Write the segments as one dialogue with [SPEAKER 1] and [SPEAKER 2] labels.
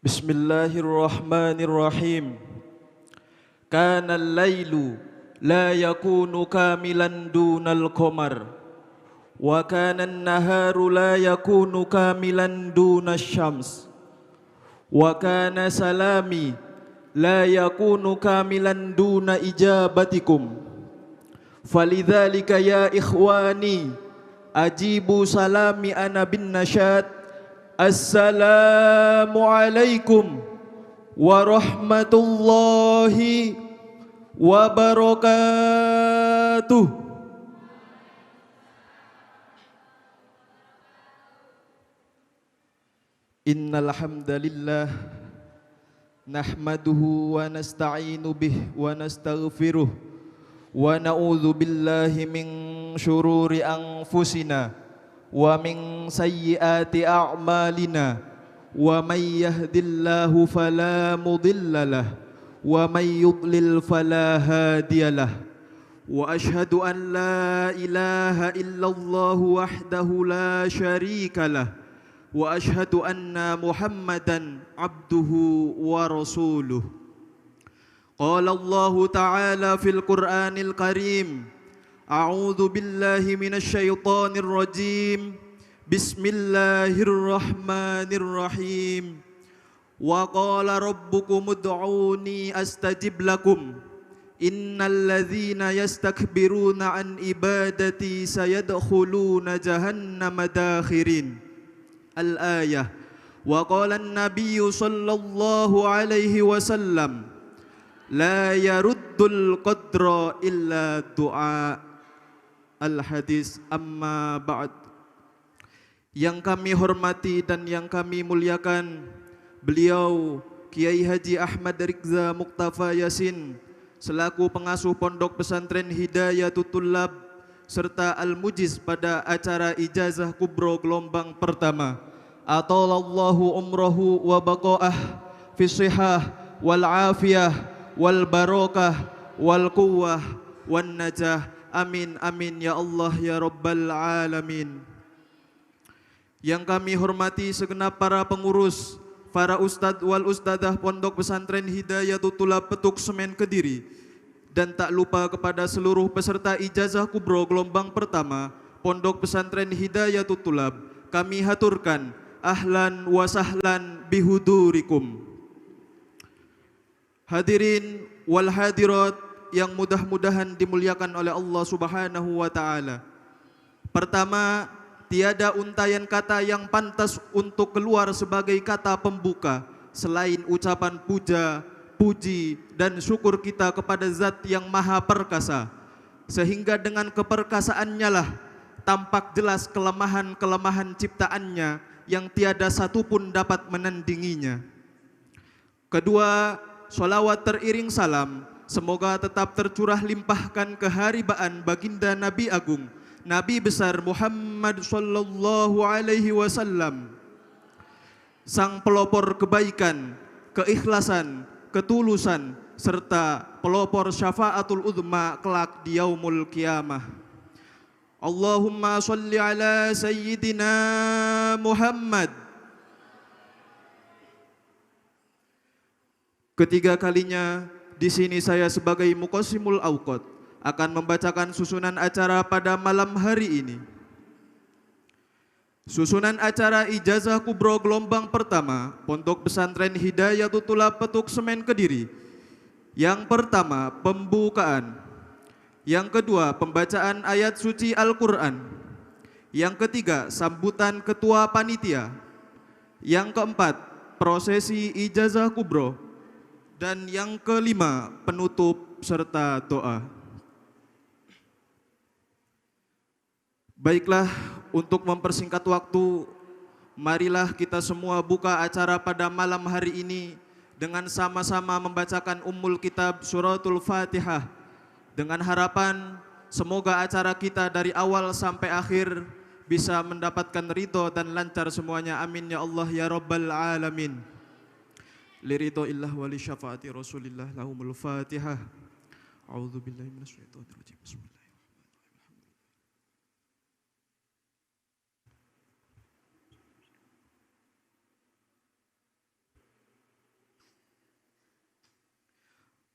[SPEAKER 1] Bismillahirrahmanirrahim. Kana al-lailu la yakunu kamilan dunal qamar wa kana an-naharu la yakunu kamilan dunash syams wa kana salami la yakunu kamilan duna ijabatikum. Falidhalika ya ikhwani ajibu salami ana bin nasyad. Assalamualaikum warahmatullahi wabarakatuh. Innal hamdalillah nahmaduhu wa nasta'inu bih wa nastaghfiruh wa na'udzu billahi min syururi anfusina wa min sayyiati a'malina wa may yahdillahu fala mudhillalah wa may yudlil fala hadiyalah wa ashhadu an la ilaha illallah wahdahu la syarikalah wa ashhadu anna muhammadan abduhu wa rasuluh. Qala Allah ta'ala fil Qur'anil Karim, a'udzu billahi minasy syaithanir rajim. Bismillahirrahmanirrahim. Wa qala rabbukum ud'uni astajib lakum. Innal ladzina yastakbiruna an ibadati sayadkhuluna jahannama dakhirin. Al-ayah. Wa qala an-nabiyyu sallallahu alaihi wasallam, la yaruddul qadra illa du'a. Al-hadis. Amma ba'd. Yang kami hormati dan yang kami muliakan, beliau Kiai Haji Ahmad Rikza Muqtafa Yasin selaku pengasuh Pondok Pesantren Hidayatul Tullab serta Al-Mujiz pada acara Ijazah Kubro gelombang pertama. Atalallahu umrahu wa baqa'ah fi shihah wal afiyah wal barakah wal quwwah wan najah. Amin amin ya Allah ya rabbal alamin. Yang kami hormati segenap para pengurus, para ustadz wal ustadzah Pondok Pesantren Hidayatul Tullab Petuk Semen Kediri, dan tak lupa kepada seluruh peserta ijazah kubro gelombang pertama Pondok Pesantren Hidayatul Tullab, kami haturkan ahlan wa sahlan bihudurikum. Hadirin wal hadirat yang mudah-mudahan dimuliakan oleh Allah Subhanahu wa taala. Pertama, tiada untayan kata yang pantas untuk keluar sebagai kata pembuka selain ucapan puja, puji dan syukur kita kepada Zat yang Maha Perkasa, sehingga dengan keperkasaannya lah tampak jelas kelemahan-kelemahan ciptaannya yang tiada satupun dapat menandinginya. Kedua, sholawat teriring salam semoga tetap tercurah limpahkan keharibaan baginda Nabi Agung, Nabi besar Muhammad sallallahu alaihi wasallam, sang pelopor kebaikan, keikhlasan, ketulusan serta pelopor syafaatul uzma kelak di yaumul qiyamah. Allahumma shalli ala sayyidina Muhammad. Ketiga kalinya di sini saya sebagai Muqassimul Awqat akan membacakan susunan acara pada malam hari ini. Susunan acara Ijazah Kubro gelombang pertama Pondok Pesantren Hidayatul Tullab Petuk Semen Kediri. Yang pertama, pembukaan. Yang kedua, pembacaan ayat suci Al-Quran. Yang ketiga, sambutan ketua panitia. Yang keempat, prosesi Ijazah Kubro. Dan yang kelima, penutup serta doa. Baiklah, untuk mempersingkat waktu, marilah kita semua buka acara pada malam hari ini dengan sama-sama membacakan Ummul Kitab Suratul Fatihah, dengan harapan semoga acara kita dari awal sampai akhir bisa mendapatkan ridho dan lancar semuanya. Amin ya Allah ya rabbal alamin. Liridho illah wali syafaati rasulillah lahumul fatihah. A'udzu billahi minasyaitonir rajim. Bismillahirrahmanirrahim.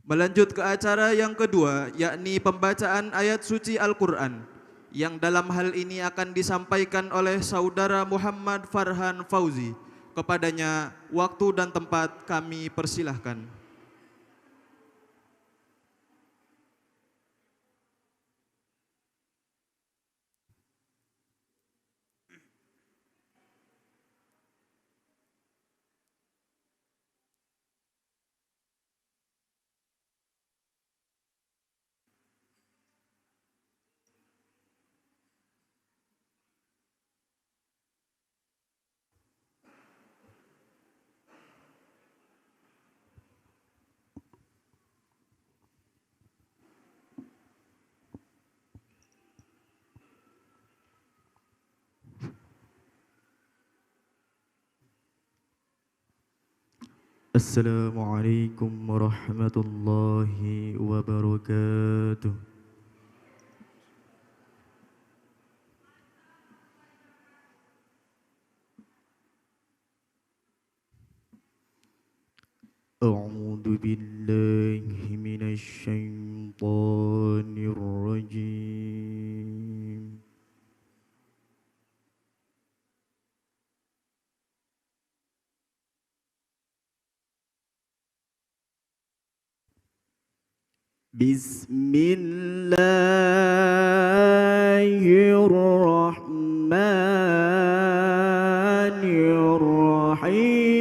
[SPEAKER 1] Melanjut ke acara yang kedua, yakni pembacaan ayat suci Al-Quran, yang dalam hal ini akan disampaikan oleh Saudara Muhammad Farhan Fauzi. Kepadanya waktu dan tempat kami persilahkan. Assalamualaikum warahmatullahi wabarakatuh. A'udzu billahi minasy syaithanir rajim. Bismillahirrahmanirrahim.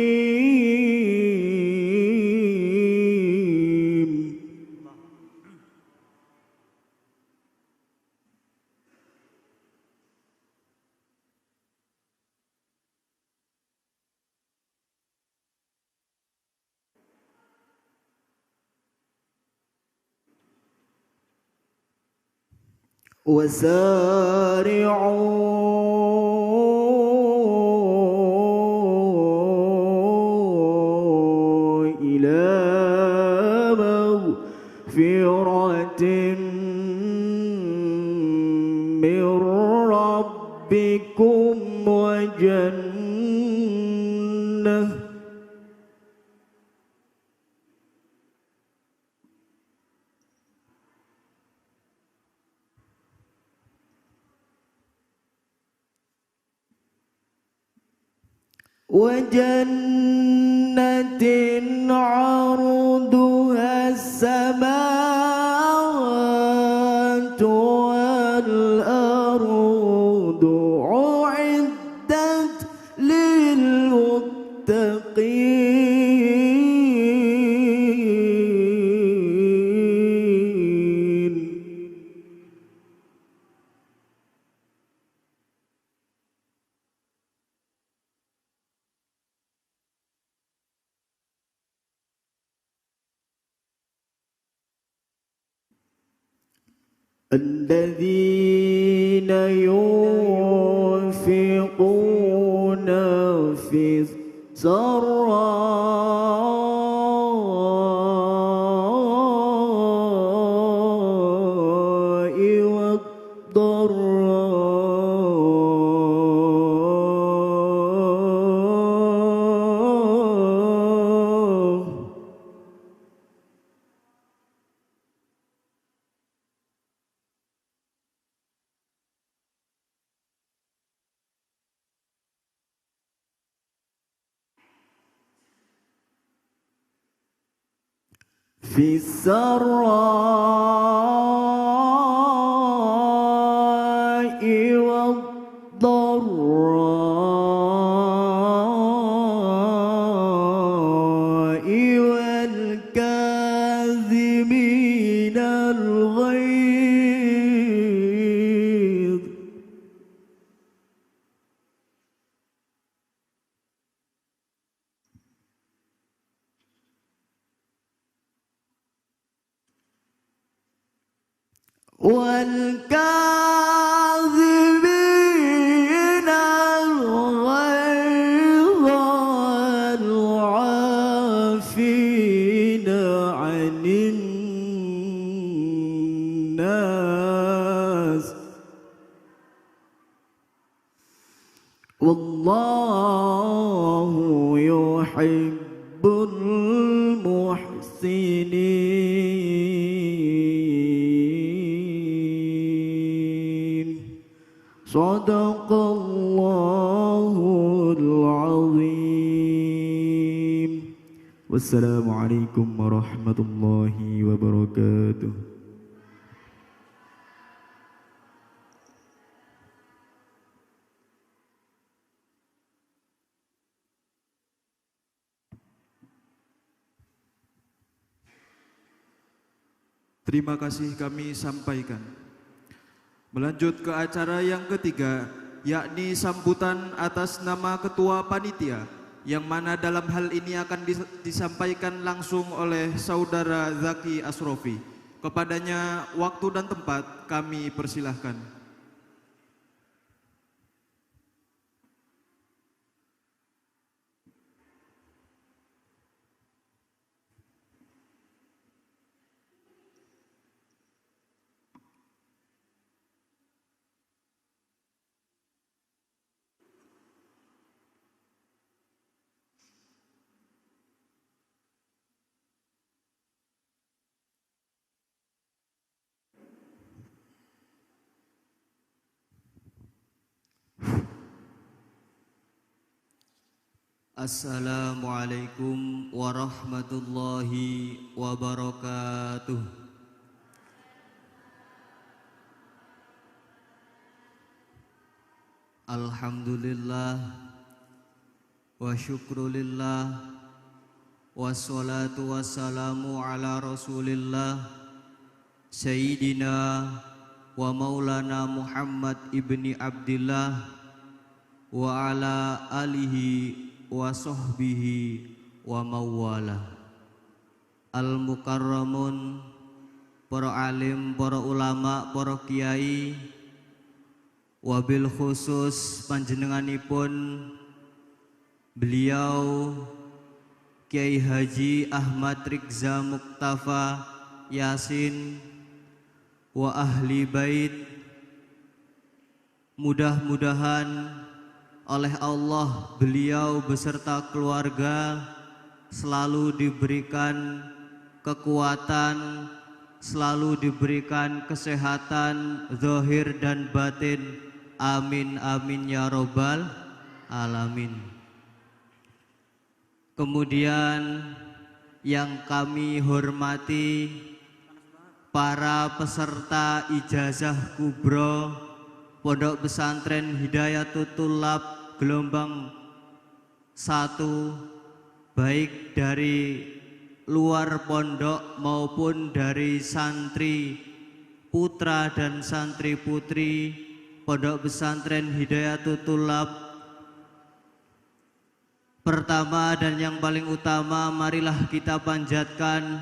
[SPEAKER 1] وسارعوا إلى مغفرة من ربكم وجنة عرضها السماوات والأرض أعدت للمتقين. الذين ينفقون في السراء والضراء في السراء والضراء والكاظمين الغيظ والكاظمين الغيظ والعافين عن الناس والله يحب المحسنين.
[SPEAKER 2] Sadaqallahul azim. Wassalamualaikum warahmatullahi wabarakatuh.
[SPEAKER 1] Terima kasih kami sampaikan. Melanjut ke acara yang ketiga, yakni sambutan atas nama Ketua Panitia, yang mana dalam hal ini akan disampaikan langsung oleh Saudara Zaki Asrofi. Kepadanya waktu dan tempat kami persilahkan.
[SPEAKER 3] Assalamualaikum warahmatullahi wabarakatuh. Alhamdulillah wa syukrulillah wassalatu wassalamu ala rasulillah Sayyidina wa maulana Muhammad ibni Abdillah wa ala alihi wa sahbihi wa mawala. Al-mukarramun, para alim, para ulama, para kiai, wabil khusus panjenenganipun beliau Kiai Haji Ahmad Rikza Muktafa Yasin wa ahli bait. Mudah-mudahan oleh Allah beliau beserta keluarga selalu diberikan kekuatan, selalu diberikan kesehatan zahir dan batin. Amin amin ya robbal alamin. Kemudian yang kami hormati para peserta ijazah kubro Pondok Pesantren Hidayatul Thulab gelombang 1, baik dari luar pondok maupun dari santri putra dan santri putri Pondok Pesantren Hidayatul Thulab. Pertama dan yang paling utama, marilah kita panjatkan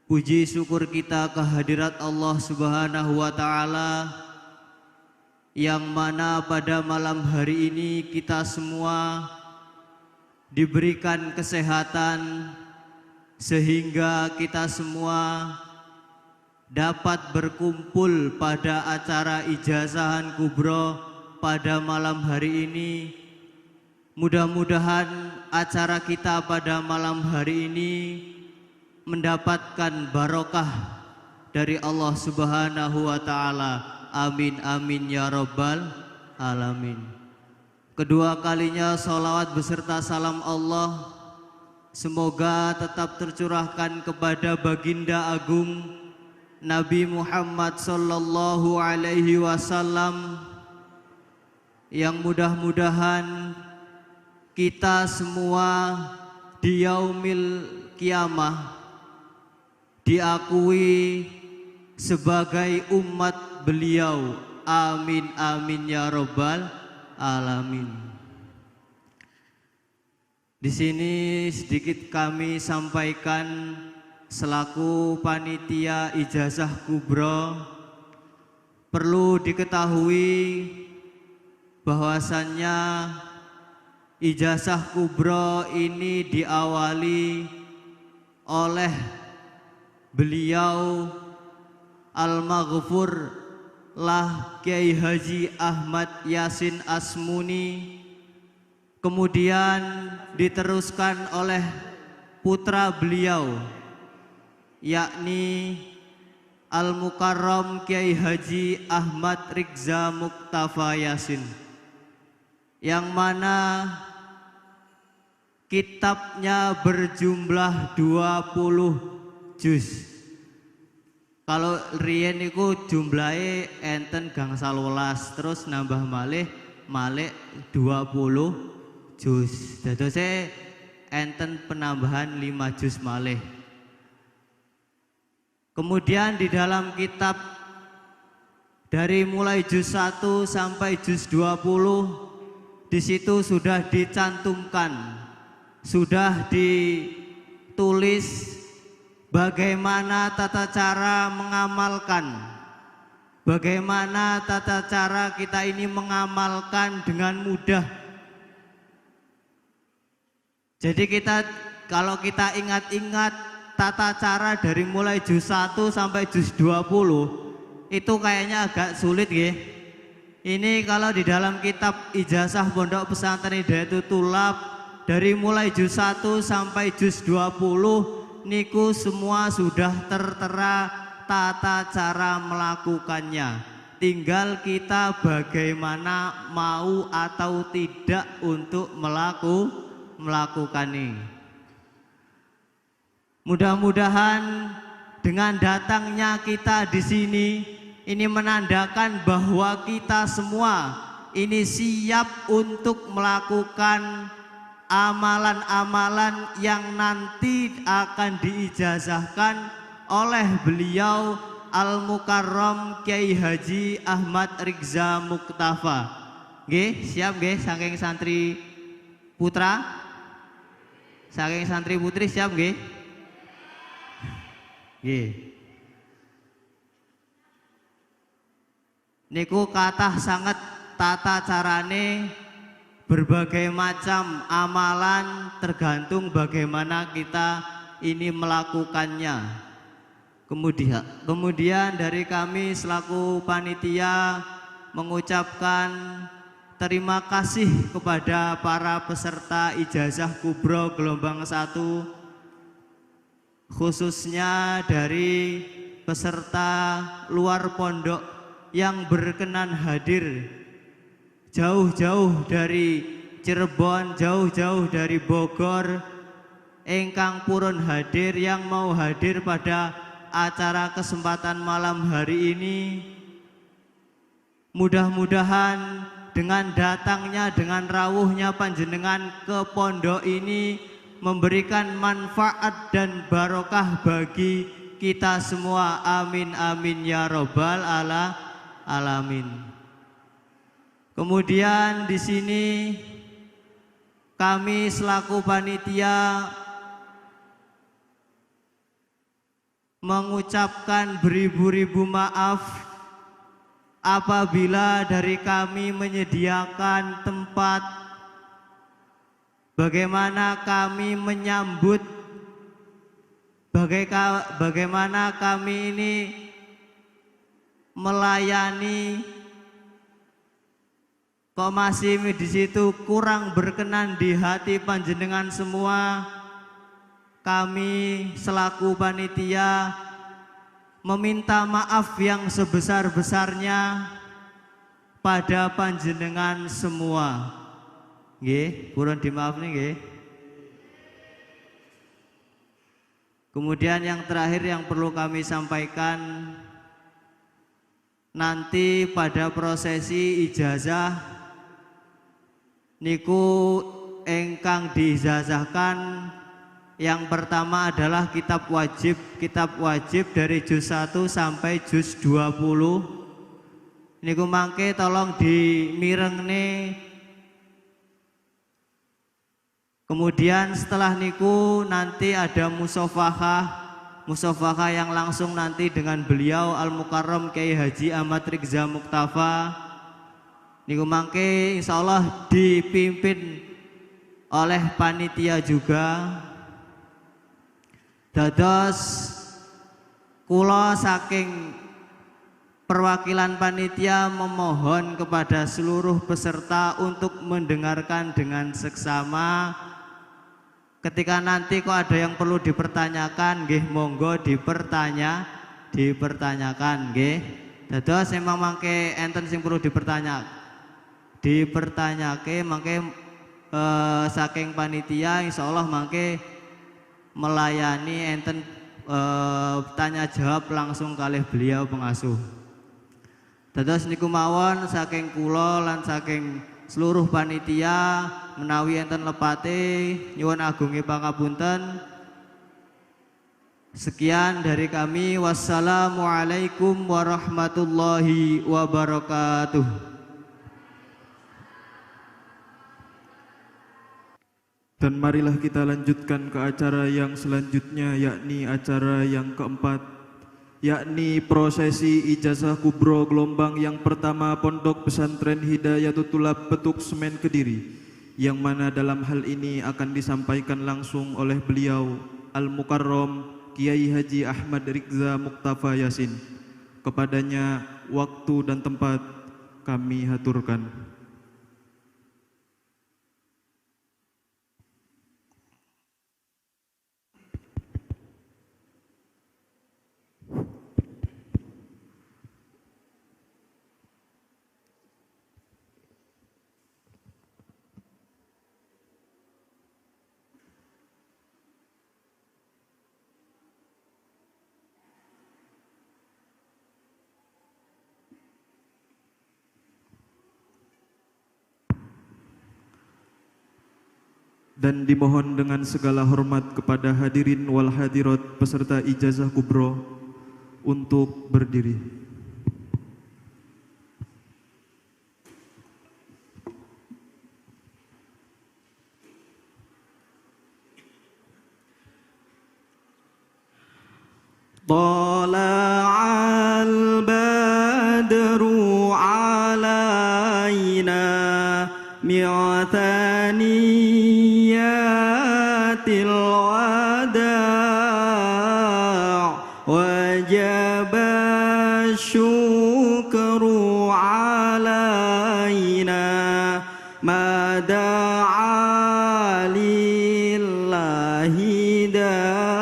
[SPEAKER 3] puji syukur kita kehadirat Allah Subhanahu wa Ta'ala, yang mana pada malam hari ini kita semua diberikan kesehatan sehingga kita semua dapat berkumpul pada acara ijazahan kubro pada malam hari ini. Mudah-mudahan acara kita pada malam hari ini mendapatkan barokah dari Allah Subhanahu wa Ta'ala. Amin amin ya robbal alamin. Kedua kalinya sholawat beserta salam Allah semoga tetap tercurahkan kepada baginda agung Nabi Muhammad sallallahu alaihi wasallam, yang mudah-mudahan kita semua di yaumil kiamah diakui sebagai umat beliau. Amin amin ya robbal alamin. Di sini sedikit kami sampaikan selaku panitia ijazah kubro. Perlu diketahui bahwasannya ijazah kubro ini diawali oleh beliau Al-Maghfur lah Kiai Haji Ahmad Yasin Asmuni, kemudian diteruskan oleh putra beliau yakni Al-Mukarram Kiai Haji Ahmad Rigza Muktafa Yasin, yang mana kitabnya berjumlah 20 juz. Kalau riyen niku jumlahe enten gangsal welas, terus nambah malih 20 juz. Dadose enten penambahan 5 juz malih. Kemudian di dalam kitab dari mulai juz 1 sampai juz 20 di situ sudah dicantumkan, sudah ditulis bagaimana tata cara mengamalkan, bagaimana tata cara kita ini mengamalkan dengan mudah. Jadi kalau kita ingat-ingat tata cara dari mulai juz 1 sampai juz 20 itu kayaknya agak sulit ya. Ini kalau di dalam kitab Ijazah Pondok Pesantren Hidayatul Thulab dari mulai juz 1 sampai juz 20 niku semua sudah tertera tata cara melakukannya. Tinggal kita bagaimana mau atau tidak untuk melakukannya. Mudah-mudahan dengan datangnya kita di sini ini menandakan bahwa kita semua ini siap untuk melakukan amalan-amalan yang nanti akan diijazahkan oleh beliau Al-Mukarram Kiai Haji Ahmad Rigza Muktafa. Nggih, siap nggih saking santri putra? Saking santri putri siap nggih? Nggih. Niku kathah sangat tata carane, berbagai macam amalan tergantung bagaimana kita ini melakukannya. Kemudian dari kami selaku panitia mengucapkan terima kasih kepada para peserta ijazah kubro gelombang 1, khususnya dari peserta luar pondok yang berkenan hadir jauh-jauh dari Cirebon, jauh-jauh dari Bogor, ingkang purun hadir, yang mau hadir pada acara kesempatan malam hari ini. Mudah-mudahan dengan datangnya, dengan rawuhnya panjenengan ke pondok ini memberikan manfaat dan barokah bagi kita semua. Amin amin ya robbal alamin. Kemudian di sini kami selaku panitia mengucapkan beribu-ribu maaf apabila dari kami menyediakan tempat, bagaimana kami menyambut, bagaimana kami ini melayani, kok masih di situ kurang berkenan di hati panjenengan semua. Kami selaku panitia meminta maaf yang sebesar-besarnya pada panjenengan semua. Nggih, purun dimaafni nggih. Kemudian yang terakhir yang perlu kami sampaikan, nanti pada prosesi ijazah niku engkang diijazahkan yang pertama adalah kitab wajib dari juz 1 sampai juz 20. Niku mangke tolong dimirengne. Kemudian setelah niku nanti ada musofahah yang langsung nanti dengan beliau Al-Mukarram Kiai Haji Ahmad Rigza Muktafa. Niku mangke insyaallah dipimpin oleh panitia juga. Dados kula saking perwakilan panitia memohon kepada seluruh peserta untuk mendengarkan dengan seksama. Ketika nanti kok ada yang perlu dipertanyakan, nggih monggo dipertanyakan nggih. Dados memang mangke enten sing perlu dipertanyake mangke saking panitia insyaallah mangke melayani enten tanya jawab langsung kalih beliau pengasuh. Dados niku mawon saking kula lan saking seluruh panitia menawi enten lepate nyuwun agunge pangapunten. Sekian dari kami. Wassalamualaikum warahmatullahi wabarakatuh.
[SPEAKER 1] Dan marilah kita lanjutkan ke acara yang selanjutnya, yakni acara yang keempat, yakni prosesi ijazah kubro gelombang yang pertama Pondok Pesantren Hidayatul Tulab Petuk Semen Kediri, yang mana dalam hal ini akan disampaikan langsung oleh beliau Al-Mukarram Kiai Haji Ahmad Rikza Muktafa Yasin. Kepadanya waktu dan tempat kami haturkan. Dan dimohon dengan segala hormat kepada hadirin wal hadirat peserta ijazah kubro untuk berdiri.
[SPEAKER 2] Tala'al badru alaina mi'ataniyatil wada' wajaba syukru alaina ma da'a lillahi da'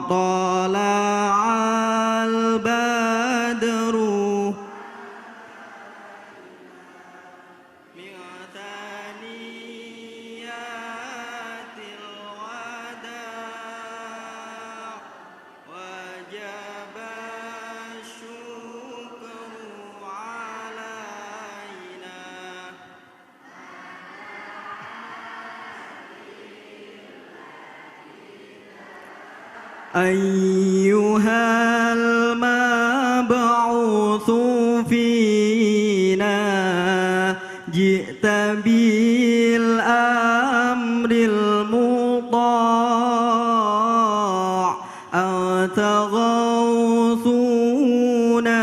[SPEAKER 2] tala'al badru mi'ataniyatil wada' wajaba syukru alaina ayyuhal mab'utsu fina ji'ta bil amril muta' ataghawthuna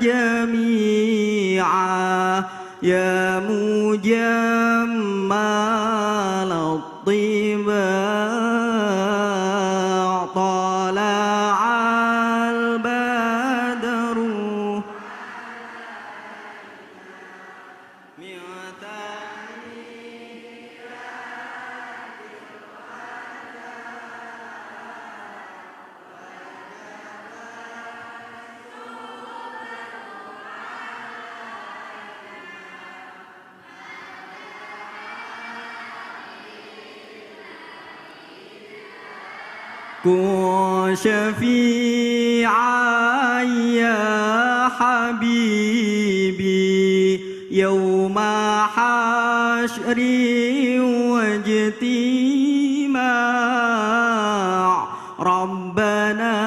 [SPEAKER 2] jami'a ya mujammal at-tiba' tala'al badru kun syafi'an ya habibi yawma hasyri wajtima' rabbana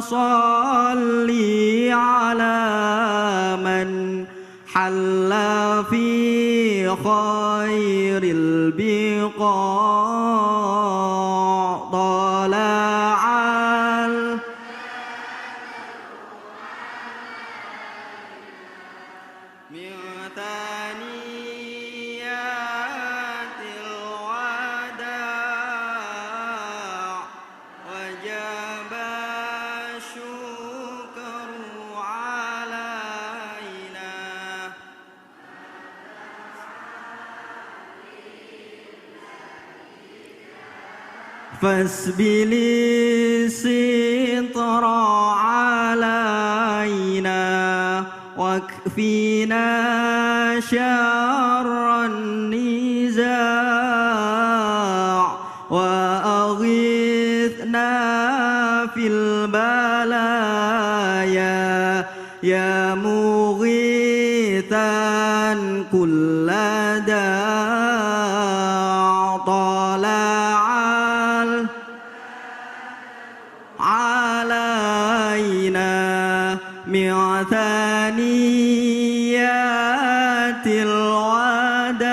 [SPEAKER 2] salli ala man halla fi khairil biqa' tala'al mi'ataniyatil wada' wajaba syukru alaina فاسبل الستر علينا واكفنا شر النزاع وأغثنا في البلايا يا مغيثا كل داع طلع علينا من ثنيات الوداع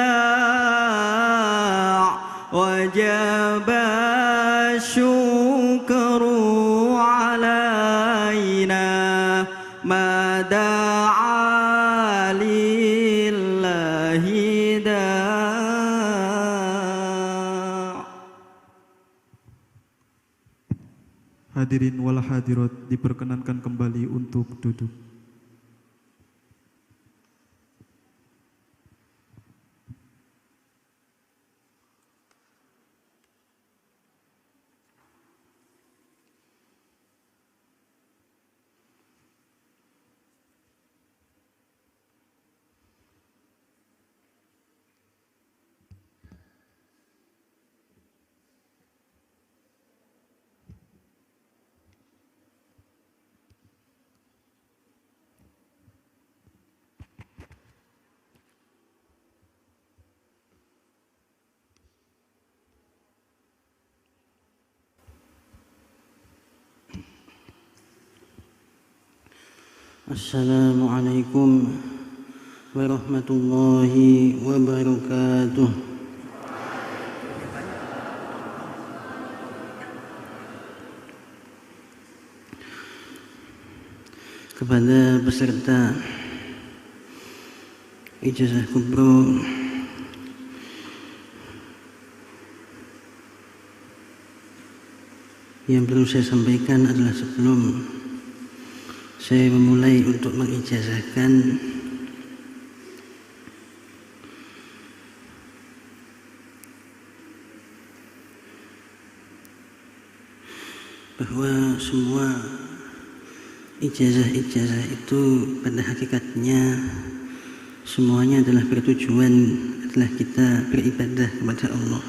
[SPEAKER 2] وجب الشكر علينا ما دعا لله داع.
[SPEAKER 1] Hadirin wal hadirat diperkenankan kembali untuk duduk.
[SPEAKER 4] Assalamualaikum warahmatullahi wabarakatuh. Kepada peserta ijazah kubro yang perlu saya sampaikan adalah sebelum saya memulai untuk mengijazahkan bahwa semua ijazah-ijazah itu pada hakikatnya semuanya adalah bertujuan adalah kita beribadah kepada Allah.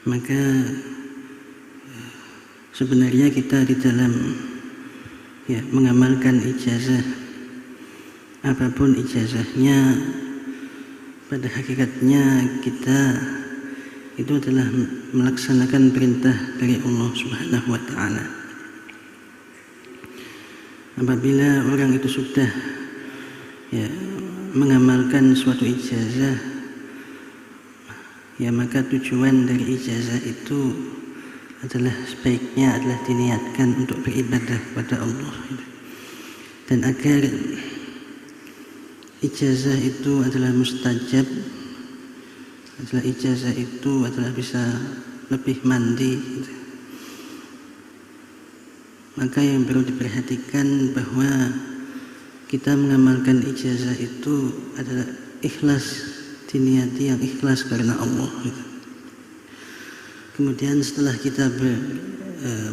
[SPEAKER 4] Maka sebenarnya kita di dalam mengamalkan ijazah, apapun ijazahnya, pada hakikatnya kita itu adalah melaksanakan perintah dari Allah Subhanahu wa Ta'ala. Apabila orang itu sudah mengamalkan suatu ijazah, maka tujuan dari ijazah itu adalah sebaiknya adalah diniatkan untuk beribadah kepada Allah, dan agar ijazah itu adalah mustajab, adalah ijazah itu adalah bisa lebih mandi, maka yang perlu diperhatikan bahwa kita mengamalkan ijazah itu adalah ikhlas, diniati yang ikhlas karena Allah. Kemudian setelah kita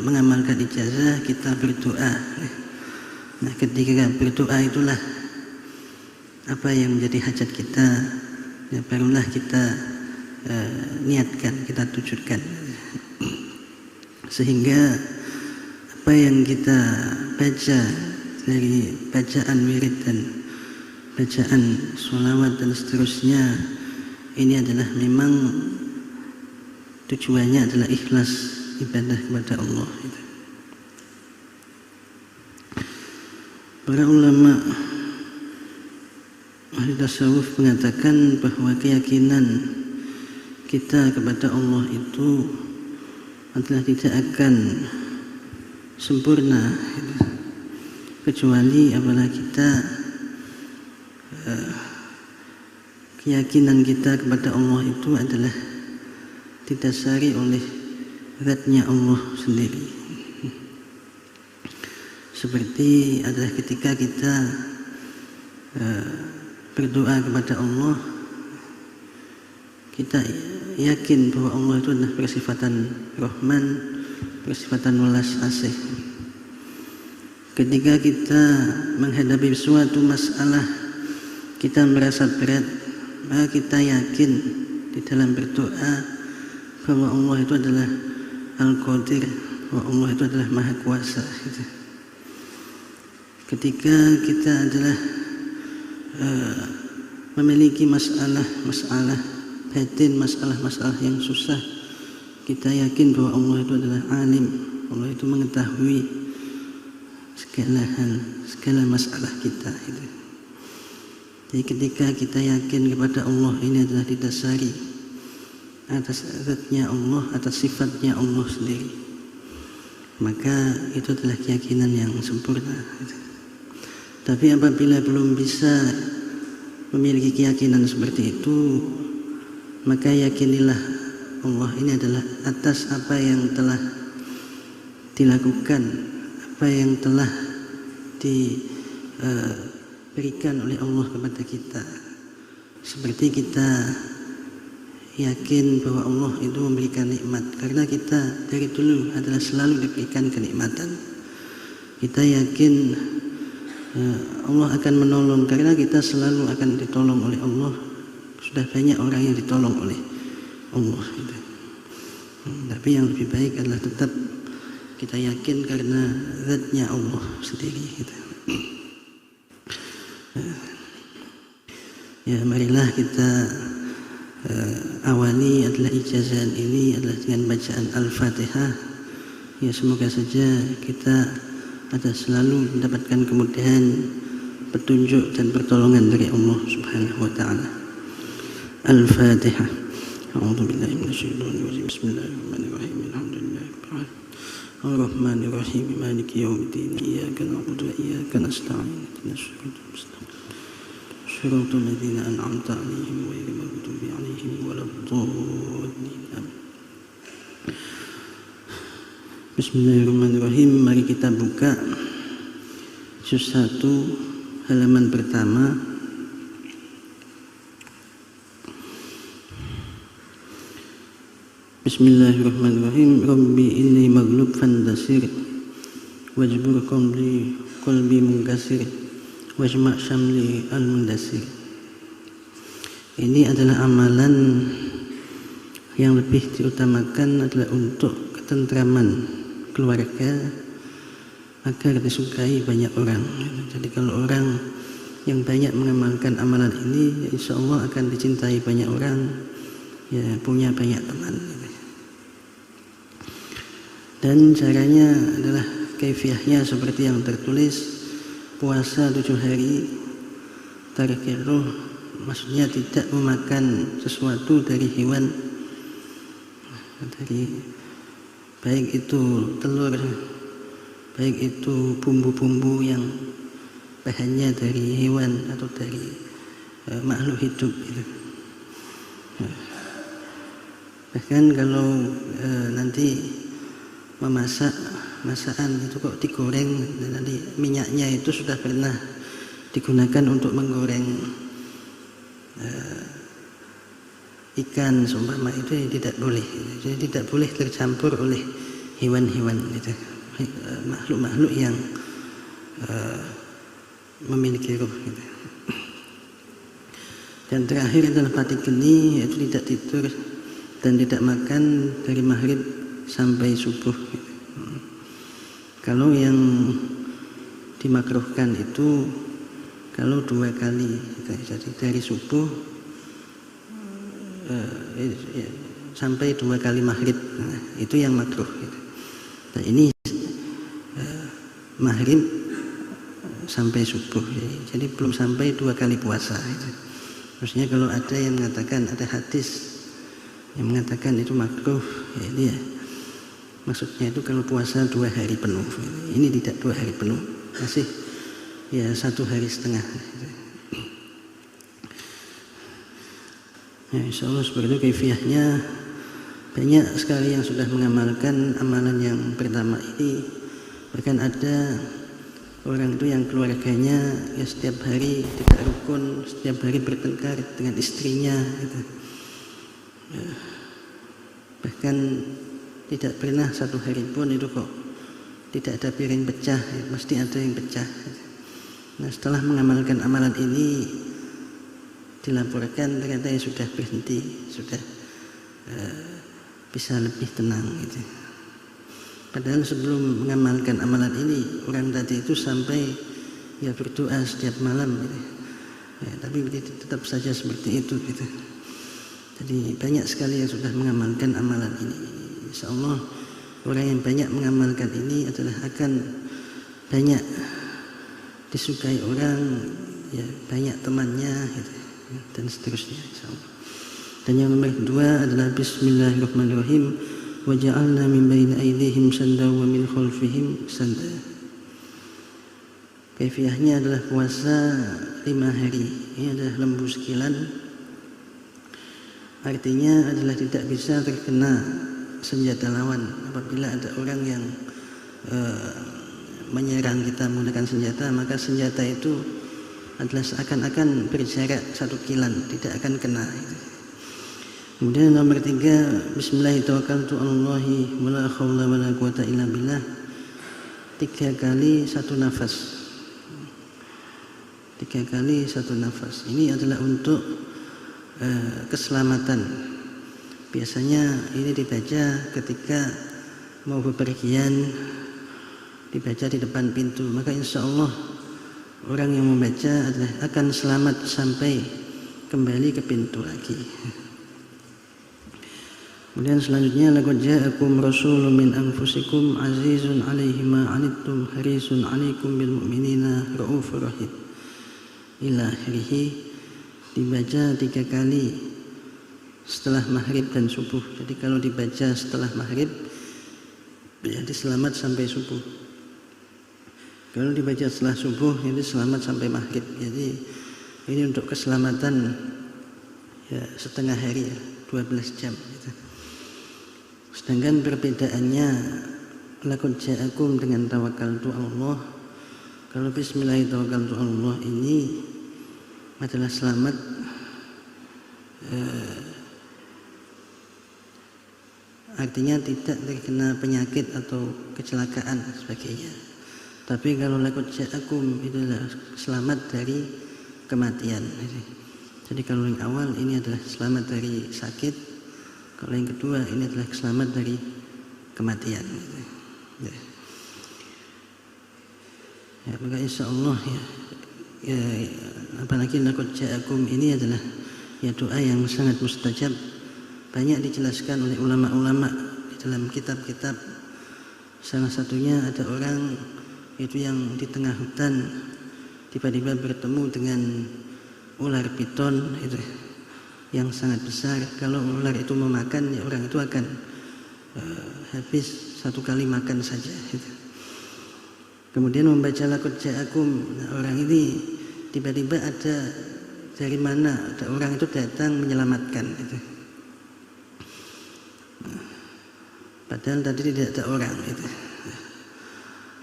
[SPEAKER 4] mengamalkan ijazah, kita berdoa. Nah, ketika berdoa itulah apa yang menjadi hajat kita, barulah kita niatkan, kita tujukan, sehingga apa yang kita baca dari bacaan wirid dan bacaan sholawat dan seterusnya, ini adalah memang tujuannya adalah ikhlas ibadah kepada Allah. Para ulama ahli tasawuf mengatakan bahwa keyakinan kita kepada Allah itu adalah tidak akan sempurna kecuali apabila kita keyakinan kita kepada Allah itu adalah didasari oleh zatnya Allah sendiri. Seperti adalah ketika kita berdoa kepada Allah, kita yakin bahwa Allah itu adalah bersifatan Rahman, bersifatan welas asih. Ketika kita menghadapi suatu masalah, kita merasa berat, maka kita yakin di dalam berdoa bahwa Allah itu adalah Al-Qadir, bahwa Allah itu adalah Maha Kuasa. Ketika kita adalah memiliki masalah batin, masalah yang susah, kita yakin bahwa Allah itu adalah alim, Allah itu mengetahui segala hal, segala masalah kita. Jadi ketika kita yakin kepada Allah, ini adalah didasari atas zatnya Allah, atas sifatnya Allah sendiri, maka itu adalah keyakinan yang sempurna. Tapi apabila belum bisa memiliki keyakinan seperti itu, maka yakinilah Allah ini adalah atas apa yang telah dilakukan, apa yang telah diberikan oleh Allah kepada kita. Seperti kita yakin bahwa Allah itu memberikan nikmat, karena kita dari dulu adalah selalu diberikan kenikmatan. Kita yakin Allah akan menolong, karena kita selalu akan ditolong oleh Allah. Sudah banyak orang yang ditolong oleh Allah. Tapi yang lebih baik adalah tetap kita yakin karena zatnya Allah sendiri. Ya, marilah kita awali adalah ijazah ini adalah dengan bacaan Al-Fatihah. Ya, semoga saja kita ada selalu mendapatkan kemudahan, petunjuk dan pertolongan dari Allah Subhanahu wa taala. Al-Fatihah. A'udzu billahi minasyaitonir rajim. Bismillahirrahmanirrahim. Alhamdulillahirabbil Ar-Rahmanir Rahim. Maliki yaumiddin. Iyyaka na'budu wa iyyaka nasta'in. Ihdinas siratal mustaqim. Shiratal ladzina an'amta 'alaihim ghairil maghdubi 'alaihim waladdallin. Bismillahirrahmanirrahim. Mari kita buka juz 1 halaman pertama. Bismillahirrahmanirrahim. Rabbi inni maghlub fantasir wajbur qalbi munkasir wajma' syamli al-mundasir. Ini adalah amalan yang lebih diutamakan adalah untuk ketentraman keluarga agar disukai banyak orang. Jadi kalau orang yang banyak mengamalkan amalan ini, insya Allah akan dicintai banyak orang, ya punya banyak teman. Dan caranya adalah kaifiahnya seperti yang tertulis, puasa 7 hari tarkiruh, maksudnya tidak memakan sesuatu dari hewan, dari baik itu telur, baik itu bumbu-bumbu yang bahannya dari hewan atau dari makhluk hidup gitu. Bahkan kalau nanti memasak masakan itu kok digoreng, nanti minyaknya itu sudah pernah digunakan untuk menggoreng ikan seumpama itu, tidak boleh. Jadi tidak boleh tercampur oleh hewan-hewan gitu, makhluk-makhluk yang memiliki ruh gitu. Dan terakhir adalah pati geni, yaitu tidak tidur dan tidak makan dari maghrib sampai subuh gitu. Kalau yang dimakruhkan itu kalau 2 kali gitu. Jadi dari subuh sampai 2 kali maghrib, nah, itu yang makruh gitu. Nah, ini maghrib sampai subuh, jadi belum sampai 2 kali puasa gitu. Maksudnya kalau ada yang mengatakan, ada hadis yang mengatakan itu makruh, ya ini ya maksudnya itu kalau puasa 2 hari penuh. Ini tidak 2 hari penuh, masih ya 1 hari setengah gitu. Ya, insya Allah seperti itu kaifiahnya. Banyak sekali yang sudah mengamalkan amalan yang pertama ini. Bahkan ada orang itu yang keluarganya ya setiap hari tidak rukun, setiap hari bertengkar dengan istrinya gitu. Ya, bahkan tidak pernah satu hari pun itu kok tidak ada piring pecah, ya, mesti ada yang pecah. Nah, setelah mengamalkan amalan ini dilaporkan ternyata ya sudah berhenti, sudah bisa lebih tenang gitu. Padahal sebelum mengamalkan amalan ini orang tadi itu sampai ya berdoa setiap malam gitu. Ya, tapi tetap saja seperti itu gitu. Jadi banyak sekali yang sudah mengamalkan amalan ini. Insya Allah orang yang banyak mengamalkan ini adalah akan banyak disukai orang, ya, banyak temannya gitu, ya, dan seterusnya insya Allah. Dan yang nomor kedua adalah Bismillahirrahmanirrahim. Wa ja'alna min baini aydihim sanda wa min khalfihim sanda. Kaifiahnya adalah puasa 5 hari. Ini adalah lembu sekilan. Artinya adalah tidak bisa terkena senjata lawan. Apabila ada orang yang menyerang kita menggunakan senjata, maka senjata itu adalah seakan-akan berjarak 1 kilan, tidak akan kena. Kemudian nomor 3, Bismillahirrahmanirrahim, wala haula wala quwata illa billah. 3 kali 1 nafas. 3 kali 1 nafas. Ini adalah untuk keselamatan. Biasanya ini dibaca ketika mau bepergian, dibaca di depan pintu. Maka insya Allah orang yang membaca adalah akan selamat sampai kembali ke pintu lagi. Kemudian selanjutnya, laqad ja'akum rasulun min anfusikum azizun 'alaihi ma 'anittum harisun 'alaikum bil mu'minina raufur rahim. Ila akhirih. Dibaca 3 kali setelah maghrib dan subuh. Jadi kalau dibaca setelah maghrib berarti selamat sampai subuh. Kalau dibaca setelah subuh itu selamat sampai maghrib. Jadi ini untuk keselamatan ya setengah hari ya, 12 jam gitu. Sedangkan perbedaannya laqad ja'akum dengan tawakkaltu Allah. Kalau bismillahirrahmanirrahim ini adalah selamat artinya tidak terkena penyakit atau kecelakaan dan sebagainya. Tapi kalau laqad ja'akum itu adalah selamat dari kematian. Jadi kalau yang awal ini adalah selamat dari sakit. Kalau yang kedua ini adalah selamat dari kematian. Ya, maka insya Allah ya, apalagi laqad ja'akum ini adalah ya doa yang sangat mustajab. Banyak dijelaskan oleh ulama-ulama di dalam kitab-kitab. Salah satunya ada orang itu yang di tengah hutan tiba-tiba bertemu dengan ular piton itu yang sangat besar. Kalau ular itu memakan, ya orang itu akan habis 1 kali makan saja gitu. Kemudian membaca laqad ja'akum, orang ini tiba-tiba ada dari mana ada orang itu datang menyelamatkan gitu. Padahal tadi tidak ada orang gitu.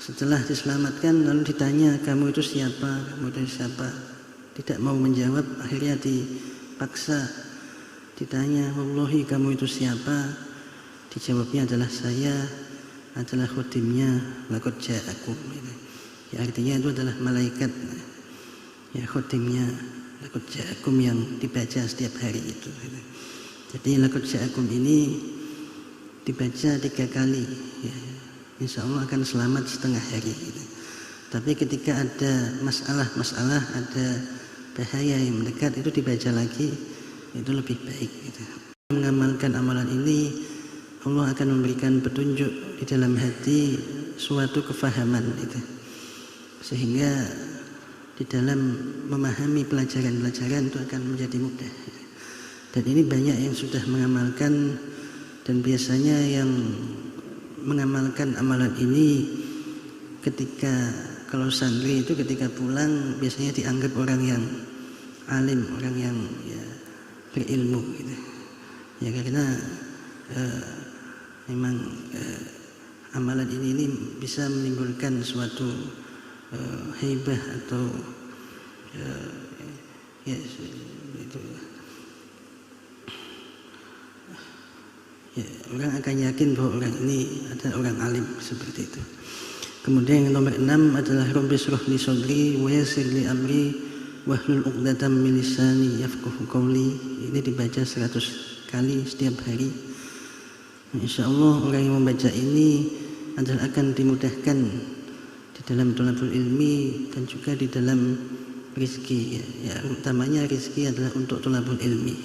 [SPEAKER 4] Setelah diselamatkan lalu ditanya, kamu itu siapa? Kamu itu siapa? Tidak mau menjawab, akhirnya dipaksa ditanya, wallahi kamu itu siapa? Dijawabnya adalah saya adalah khadimnya laqad ja'akum. Ya, artinya itu adalah malaikat ya khadimnya laqad ja'akum yang dibaca setiap hari itu. Jadi laqad ja'akum ini dibaca 3 kali ya, insya Allah akan selamat setengah hari gitu. Tapi ketika ada masalah, ada bahaya yang mendekat, itu dibaca lagi, itu lebih baik gitu. Mengamalkan amalan ini Allah akan memberikan petunjuk di dalam hati, suatu kefahaman itu, sehingga di dalam memahami pelajaran-pelajaran itu akan menjadi mudah. Dan ini banyak yang sudah mengamalkan, dan biasanya yang mengamalkan amalan ini ketika kalau santri itu ketika pulang biasanya dianggap orang yang alim, orang yang ya, berilmu gitu. Ya karena memang amalan ini bisa menimbulkan suatu haibah atau ya itu ya, orang akan yakin bahwa orang ini adalah orang alim seperti itu. Kemudian yang nomor 6 adalah Rabbi shrah li sadri wa yassir li amri wahlul 'uqdatam min lisani yafqahu qawli. Ini dibaca 100 kali setiap hari. Insyaallah orang yang membaca ini adalah akan dimudahkan di dalam thalabul ilmi dan juga di dalam rizki. Ya, utamanya rizki adalah untuk thalabul ilmi.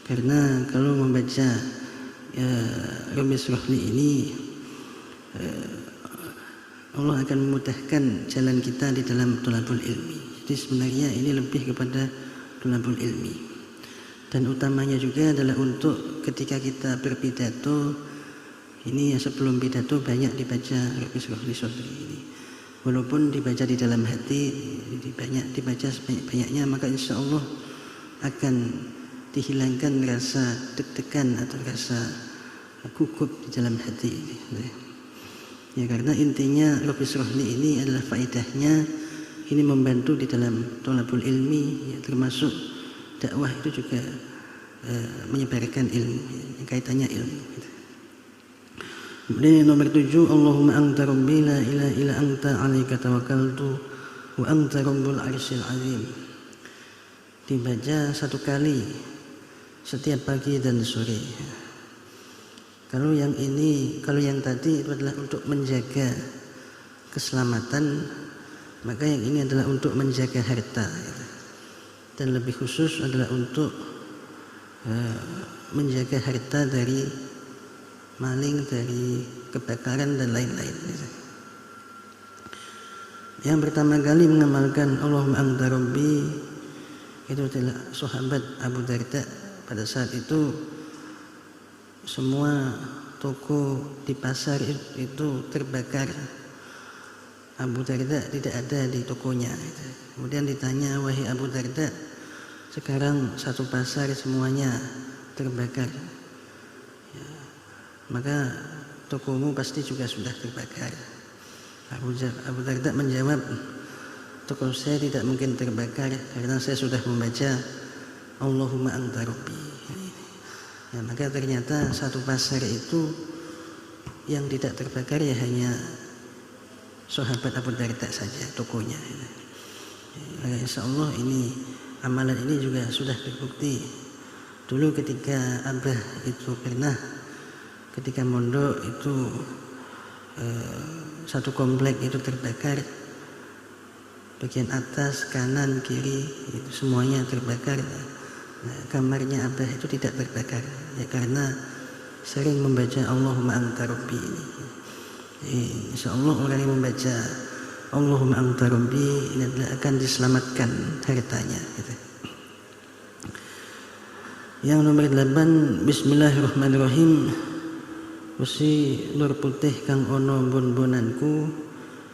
[SPEAKER 4] Karena kalau membaca Rabbi shrah li ini Allah akan memudahkan jalan kita di dalam thalabul ilmi. Jadi sebenarnya ini lebih kepada thalabul ilmi. Dan utamanya juga adalah untuk ketika kita berpidato, ini ya sebelum pidato banyak dibaca Rabbi shrah li sadri ini. Walaupun dibaca di dalam hati, banyak dibaca sebanyak-banyaknya, maka insya Allah akan dihilangkan rasa deg-degan atau rasa gugup di dalam hati ini. Ya, karena intinya Rabbi shrah li ini adalah faedahnya ini membantu di dalam thalabul ilmi, ya, termasuk dakwah itu juga menyebarkan ilmu, ya, kaitannya ilmu. Kemudian nomor 7, Allahumma anta rabbi la ilaha illa anta alaika tawakkaltu wa anta rabbul arsyil azim. Dibaca 1 kali setiap pagi dan sore. Kalau yang tadi itu adalah untuk menjaga keselamatan, maka yang ini adalah untuk menjaga harta, dan lebih khusus adalah untuk menjaga harta dari maling, dari kebakaran dan lain-lain. Yang pertama kali mengamalkan Allahumma anta rabbi itu adalah sahabat Abu Darda. Pada saat itu semua toko di pasar itu terbakar. Abu Darda tidak ada di tokonya. Kemudian ditanya, wahai Abu Darda, sekarang satu pasar semuanya terbakar, ya, maka tokomu pasti juga sudah terbakar. Abu Darda menjawab, toko saya tidak mungkin terbakar karena saya sudah membaca Allahumma anta rabbi. Ya, maka ternyata satu pasar itu yang tidak terbakar ya hanya sahabat Abu Darda saja tokonya. Ya, insya Allah ini amalan ini juga sudah terbukti. Dulu ketika Abah itu pernah ketika mondok itu satu komplek itu terbakar, bagian atas, kanan, kiri itu semuanya terbakar. Nah, kamarnya Abah itu tidak terbakar ya karena sering membaca Allahumma anta rabbi ini. Insyaallah orang yang membaca Allahumma anta rabbi ini adalah akan diselamatkan hartanya gitu. Yang nomor 8, Bismillahirrahmanirrahim. Wesi nur putih kang ono bon-bonanku,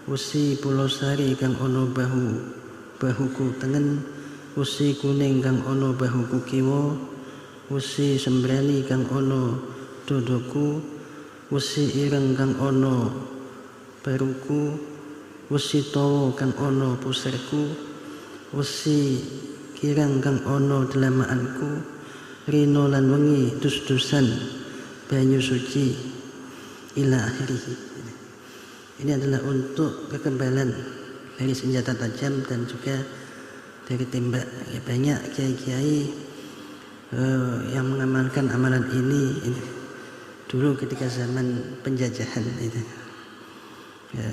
[SPEAKER 4] wesi pulau sari kang ono bahuku tengen, wesi kuning kang ono bahuku kiwa, wesi sembrani kang ono dodoku, wesi ireng kang ono baruku, wesi tawa kang ono pusarku, wesi kirang kang ono delamaanku, rino lan wengi dus-dusan banyu suci ila akhirih. Ini adalah untuk kekebalan dari senjata tajam dan juga dari tembak. Ya, banyak kiai-kiai yang mengamalkan amalan ini dulu ketika zaman penjajahan itu. Ya.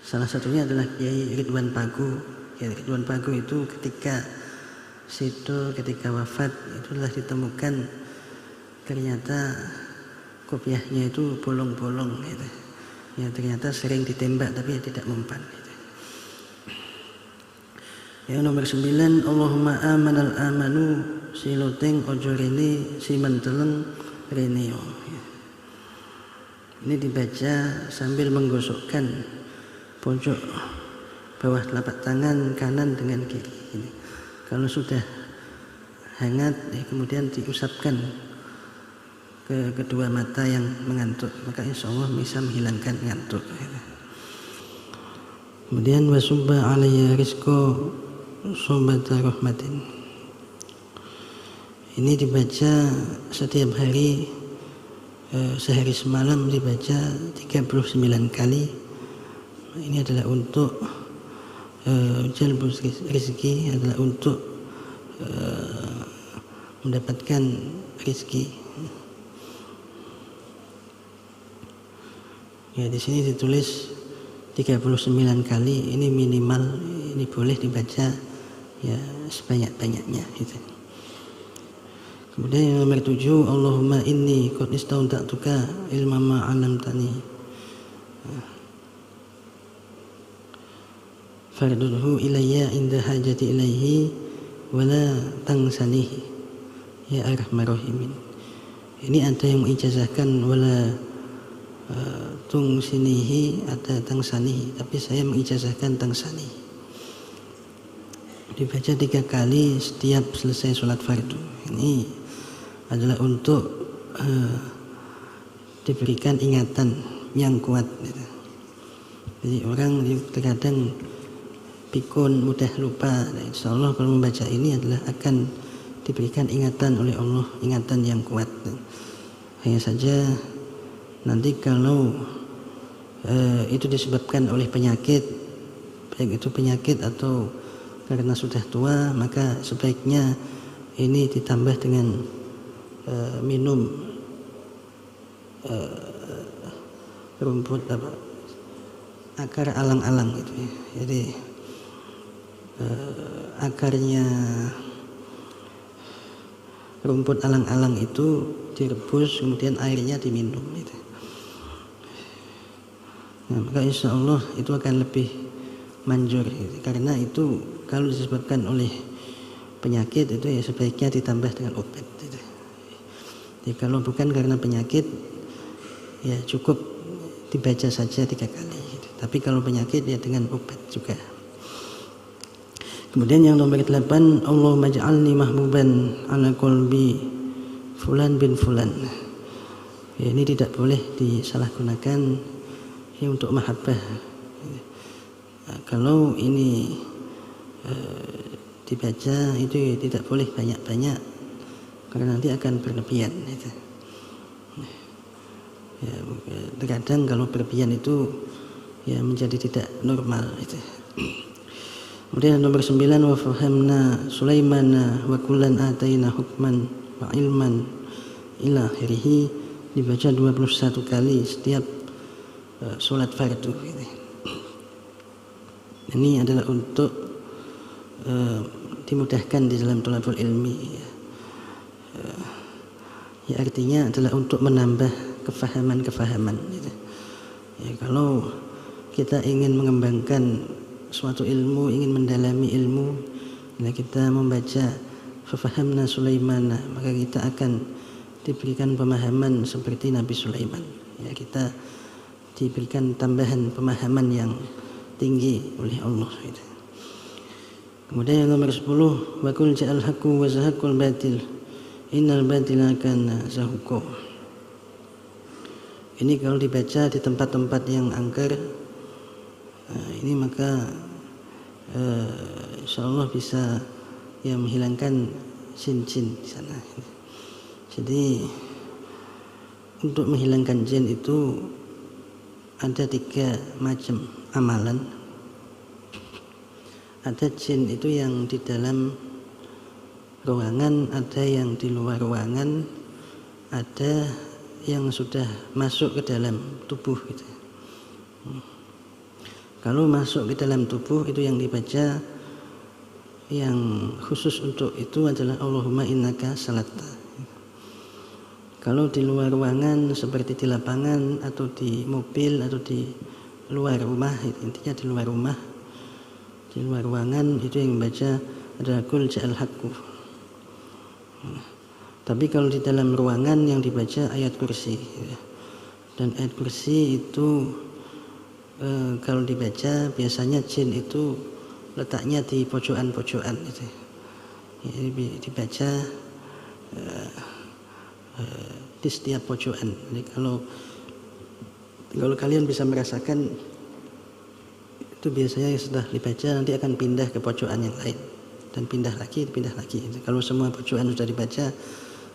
[SPEAKER 4] Salah satunya adalah Kiai Ridwan Pagu. Kiai Ridwan Pagu itu ketika wafat itu telah ditemukan ternyata kopiahnya itu bolong-bolong gitu. Ya, ternyata sering ditembak tapi tidak mempan gitu. Yang nomor 9, Allahumma amanal amanu siloteng ojo rene si menteleng rene. Ini dibaca sambil menggosokkan pojok bawah telapak tangan kanan dengan kiri. Ini. Kalau sudah hangat, kemudian diusapkan ke kedua mata yang mengantuk, maka insya Allah bisa menghilangkan ngantuk. Kemudian wasubba alayya rizqa subata rahmatin. Ini dibaca setiap hari, sehari semalam dibaca 39 kali. Ini adalah untuk jalbus rezeki, adalah untuk mendapatkan rezeki. Ya, di sini ditulis 39 kali. Ini minimal, ini boleh dibaca ya sebanyak-banyaknya gitu. Kemudian yang nomor 7, Allahumma inni qad istauda'tuka ilma ma 'allamtani fardudhu ilayya inda hajati ilaihi wala tangsanihi ya arhamar rahimin. Ini ada yang mengijazahkan wala tungsinihi, ada tangsanihi, tapi saya mengijazahkan tangsanihi. Dibaca 3 kali setiap selesai sholat fardu. Ini adalah untuk diberikan ingatan yang kuat gitu. Jadi orang terkadang pikun, mudah lupa. Nah, insya Allah kalau membaca ini adalah akan diberikan ingatan oleh Allah, ingatan yang kuat. Hanya saja nanti kalau itu disebabkan oleh penyakit, baik itu penyakit atau karena sudah tua, maka sebaiknya ini ditambah dengan minum rumput akar alang-alang gitu ya. Jadi akarnya rumput alang-alang itu direbus, kemudian airnya diminum gitu. Nah, maka insya Allah itu akan lebih manjur gitu. Karena itu kalau disebabkan oleh penyakit itu ya sebaiknya ditambah dengan obat gitu. Jadi kalau bukan karena penyakit ya cukup dibaca saja 3 kali gitu. Tapi kalau penyakit ya dengan obat juga. Kemudian yang nomor 8, Allahumma ja'alni mahbuban ala qalbi fulan bin fulan. Ya, ini tidak boleh disalahgunakan ya, untuk mahabbah. Nah, kalau ini dibaca itu tidak boleh banyak-banyak karena nanti akan berlebihan gitu. Ya, terkadang kalau berlebihan itu ya menjadi tidak normal gitu. Kemudian nomor 9, wa fahamna Sulaimana wa kullan ataina hukman wa ilman ila akhirih, dibaca 21 kali setiap sholat fardu gitu. Ini adalah untuk dimudahkan di dalam thalabul ilmi ya. Ya artinya adalah untuk menambah kefahaman-kefahaman gitu. Ya, kalau kita ingin mengembangkan suatu ilmu, ingin mendalami ilmu, bila kita membaca fahamna Sulaimana, maka kita akan diberikan pemahaman seperti Nabi Sulaiman. Ya, kita diberikan tambahan pemahaman yang tinggi oleh Allah gitu. Kemudian yang nomor 10, wa qul ja'al haqqu wa zahaqul batil innal batila kana zahuqa. Ini kalau dibaca di tempat-tempat yang angker, ini maka insyaallah bisa ya menghilangkan jin-jin di sana. Jadi untuk menghilangkan jin itu ada 3 macam amalan. Ada jin itu yang di dalam ruangan, ada yang di luar ruangan, ada yang sudah masuk ke dalam tubuh gitu. Kalau masuk ke dalam tubuh itu yang dibaca, yang khusus untuk itu adalah Allahumma innaka salatta. Kalau di luar ruangan seperti di lapangan atau di mobil atau di luar rumah, intinya di luar rumah, di luar ruangan, itu yang membaca adalah qul ja'al haqqu. Tapi kalau di dalam ruangan yang dibaca ayat kursi, dan ayat kursi itu kalau dibaca biasanya jin itu letaknya di pojokan-pojokan gitu. Jadi dibaca di setiap pojokan. Jadi kalau kalian bisa merasakan itu biasanya setelah dibaca nanti akan pindah ke pojokan yang lain dan pindah lagi. Kalau semua pojokan sudah dibaca,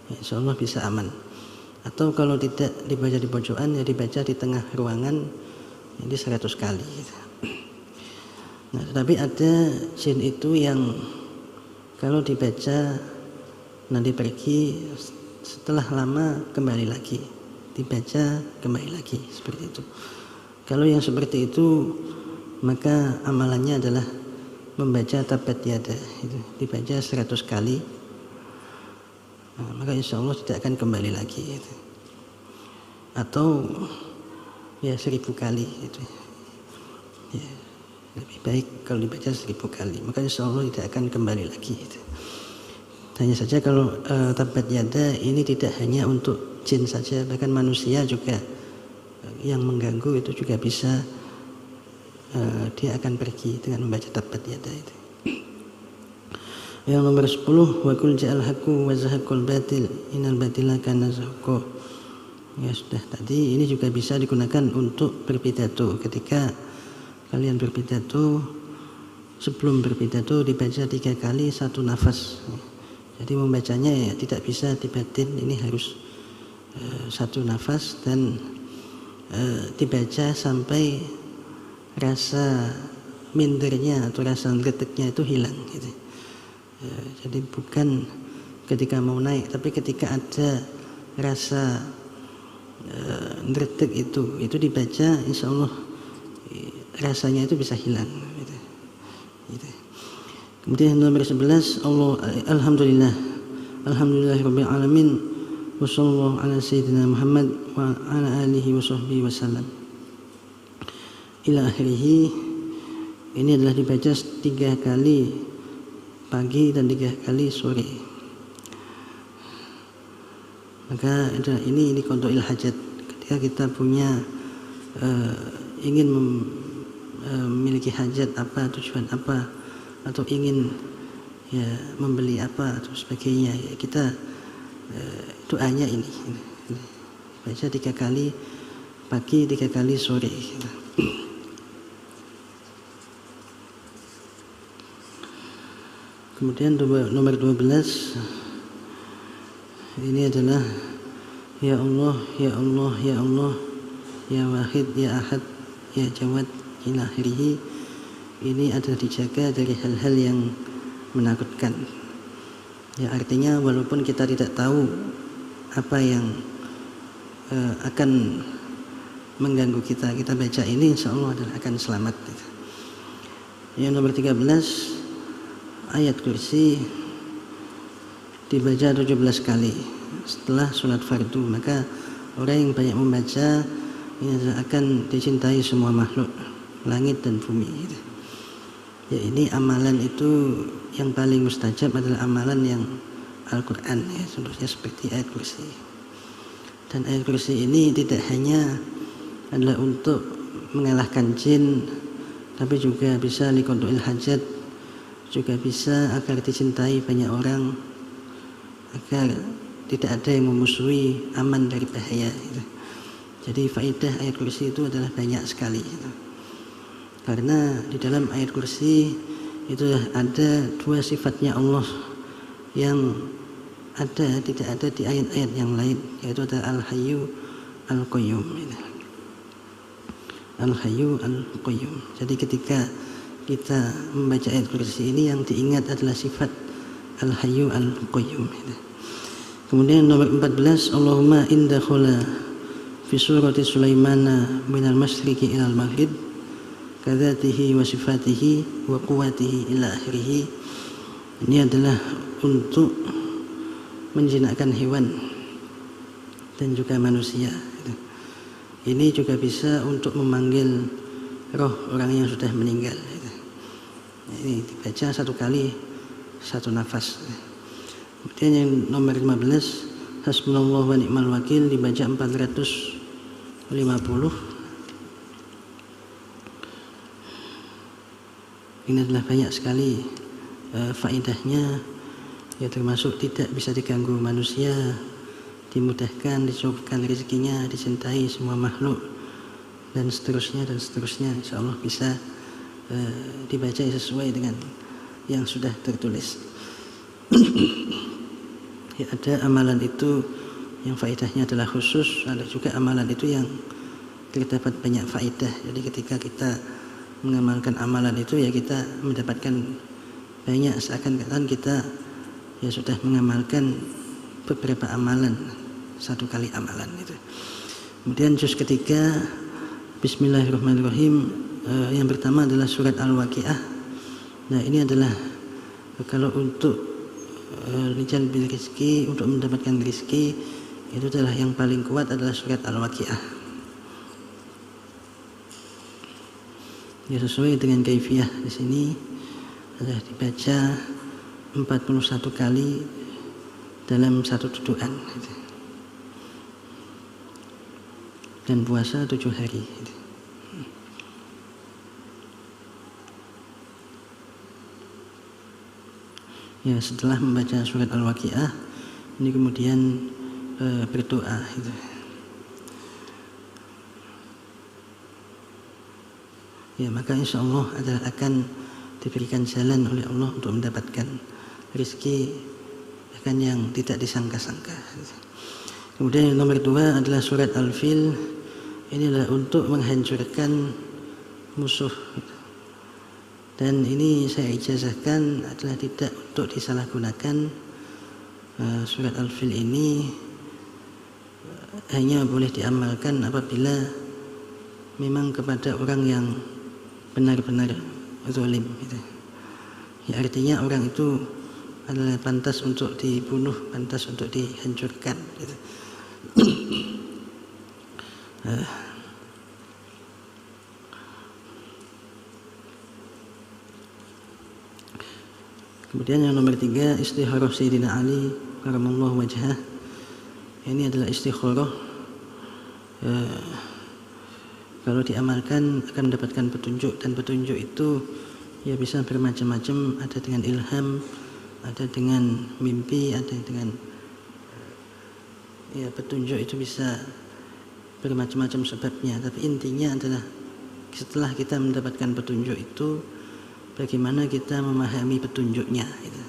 [SPEAKER 4] ya insya Allah bisa aman. Atau kalau tidak dibaca di pojokan, ya dibaca di tengah ruangan, ini 100 kali. Nah, tetapi ada jin itu yang kalau dibaca nanti pergi, setelah lama kembali lagi, dibaca kembali lagi, seperti itu. Kalau yang seperti itu, maka amalannya adalah membaca tabat yada, itu dibaca 100 kali, nah, maka insya Allah tidak akan kembali lagi, gitu. Atau ya 1000 kali, gitu. Ya, lebih baik kalau dibaca 1000 kali, maka insya Allah tidak akan kembali lagi, gitu. Hanya saja kalau tabat yada ini tidak hanya untuk jin saja, bahkan manusia juga yang mengganggu itu juga bisa dia akan pergi dengan membaca tabat yada itu. Yang nomor 10, wa qul ja'al haqqu wa zahaqal batil innal batila kana zahuqa. Ya sudah tadi, ini juga bisa digunakan untuk berpidato. Ketika kalian berpidato, sebelum berpidato dibaca 3 kali 1 nafas. Jadi membacanya ya tidak bisa dibatin, ini harus 1 nafas dan dibaca sampai rasa mindernya atau rasa ngereteknya itu hilang, gitu. Jadi bukan ketika mau naik, tapi ketika ada rasa ngeretek itu dibaca, insya Allah rasanya itu bisa hilang, gitu. Kemudian nomor 11, Alhamdulillahirabbil alamin wa sallallahu ala sayyidina Muhammad wa ala alihi wa sahbihi wasallam ila akhirih. Ini adalah dibaca 3 kali pagi dan 3 kali sore. Maka ini qada'il hajat, ketika kita punya ingin memiliki hajat apa, tujuan apa, atau ingin ya membeli apa atau sebagainya, ya kita doanya ini baca 3 kali pagi, 3 kali sore. Kemudian nomor 12, ini adalah ya Allah, ya Allah, ya Allah, ya Wahid, ya Ahad, ya Jawad ila akhirih. Ini adalah dijaga dari hal-hal yang menakutkan. Ya artinya walaupun kita tidak tahu apa yang akan mengganggu kita, kita baca ini insya Allah adalah akan selamat. Yang nomor 13, ayat kursi dibaca 17 kali setelah sholat fardu. Maka orang yang banyak membaca ini akan dicintai semua makhluk langit dan bumi. Ya ini amalan itu yang paling mustajab adalah amalan yang Al-Quran, ya contohnya seperti ayat kursi. Dan ayat kursi ini tidak hanya adalah untuk mengalahkan jin, tapi juga bisa liqada'il hajat, juga bisa agar dicintai banyak orang, agar tidak ada yang memusuhi, aman dari bahaya, gitu. Jadi faedah ayat kursi itu adalah banyak sekali, gitu. Karena di dalam ayat kursi itu ada 2 sifatnya Allah yang tidak ada di ayat-ayat yang lain, yaitu ada Al-Hayyu Al-Qayyum. Al-Hayyu Al-Qayyum. Jadi ketika kita membaca ayat kursi ini, yang diingat adalah sifat Al-Hayyu Al-Qayyum. Kemudian nomor 14, Allahumma inda khula fi surati Sulaimana minal masyriqi ilal maghrib kadzatihi wa sifatihi wa quwwatihi ila akhirih. Ini adalah untuk menjinakkan hewan dan juga manusia. Ini juga bisa untuk memanggil roh orang yang sudah meninggal. Ini dibaca 1 kali 1 nafas. Kemudian yang nomor 15, hasbunallahu wa ni'mal wakil dibaca 450. Ini adalah banyak sekali faedahnya, ya termasuk tidak bisa diganggu manusia, dimudahkan, dicukupkan rezekinya, dicintai semua makhluk, dan seterusnya. Insya Allah bisa dibaca sesuai dengan yang sudah tertulis. Ya, ada amalan itu yang faedahnya adalah khusus, ada juga amalan itu yang terdapat banyak faedah. Jadi ketika kita mengamalkan amalan itu ya kita mendapatkan banyak, seakan-akan kita ya sudah mengamalkan beberapa amalan, satu kali amalan itu. Kemudian juz ketiga, Bismillahirrahmanirrahim, yang pertama adalah surat Al-Waqiah. Nah ini adalah kalau untuk rijal bil rizki, untuk mendapatkan rizki, itu adalah yang paling kuat adalah surat Al-Waqiah. Ya sesuai dengan kaifiyah di sini adalah dibaca 41 kali dalam satu dudukan dan puasa 7 hari. Ya setelah membaca surat Al-Waqiah ini kemudian berdoa gitu. Ya maka insya Allah akan diberikan jalan oleh Allah untuk mendapatkan rezeki bahkan yang tidak disangka-sangka. Kemudian yang nomor 2 adalah surat Al-Fil. Ini adalah untuk menghancurkan musuh. Dan ini saya ijazahkan adalah tidak untuk disalahgunakan. Surat Al-Fil ini hanya boleh diamalkan apabila memang kepada orang yang benar-benar zalim gitu. Ya artinya orang itu adalah pantas untuk dibunuh, pantas untuk dihancurkan gitu. Kemudian yang nomor 3, istikharah Sayyidina Ali karamallahu wajhah. Ini adalah istikharah kalau diamalkan akan mendapatkan petunjuk, dan petunjuk itu ya bisa bermacam-macam, ada dengan ilham, ada dengan mimpi, ada dengan ya petunjuk itu bisa bermacam-macam sebabnya, tapi intinya adalah setelah kita mendapatkan petunjuk itu bagaimana kita memahami petunjuknya gitu.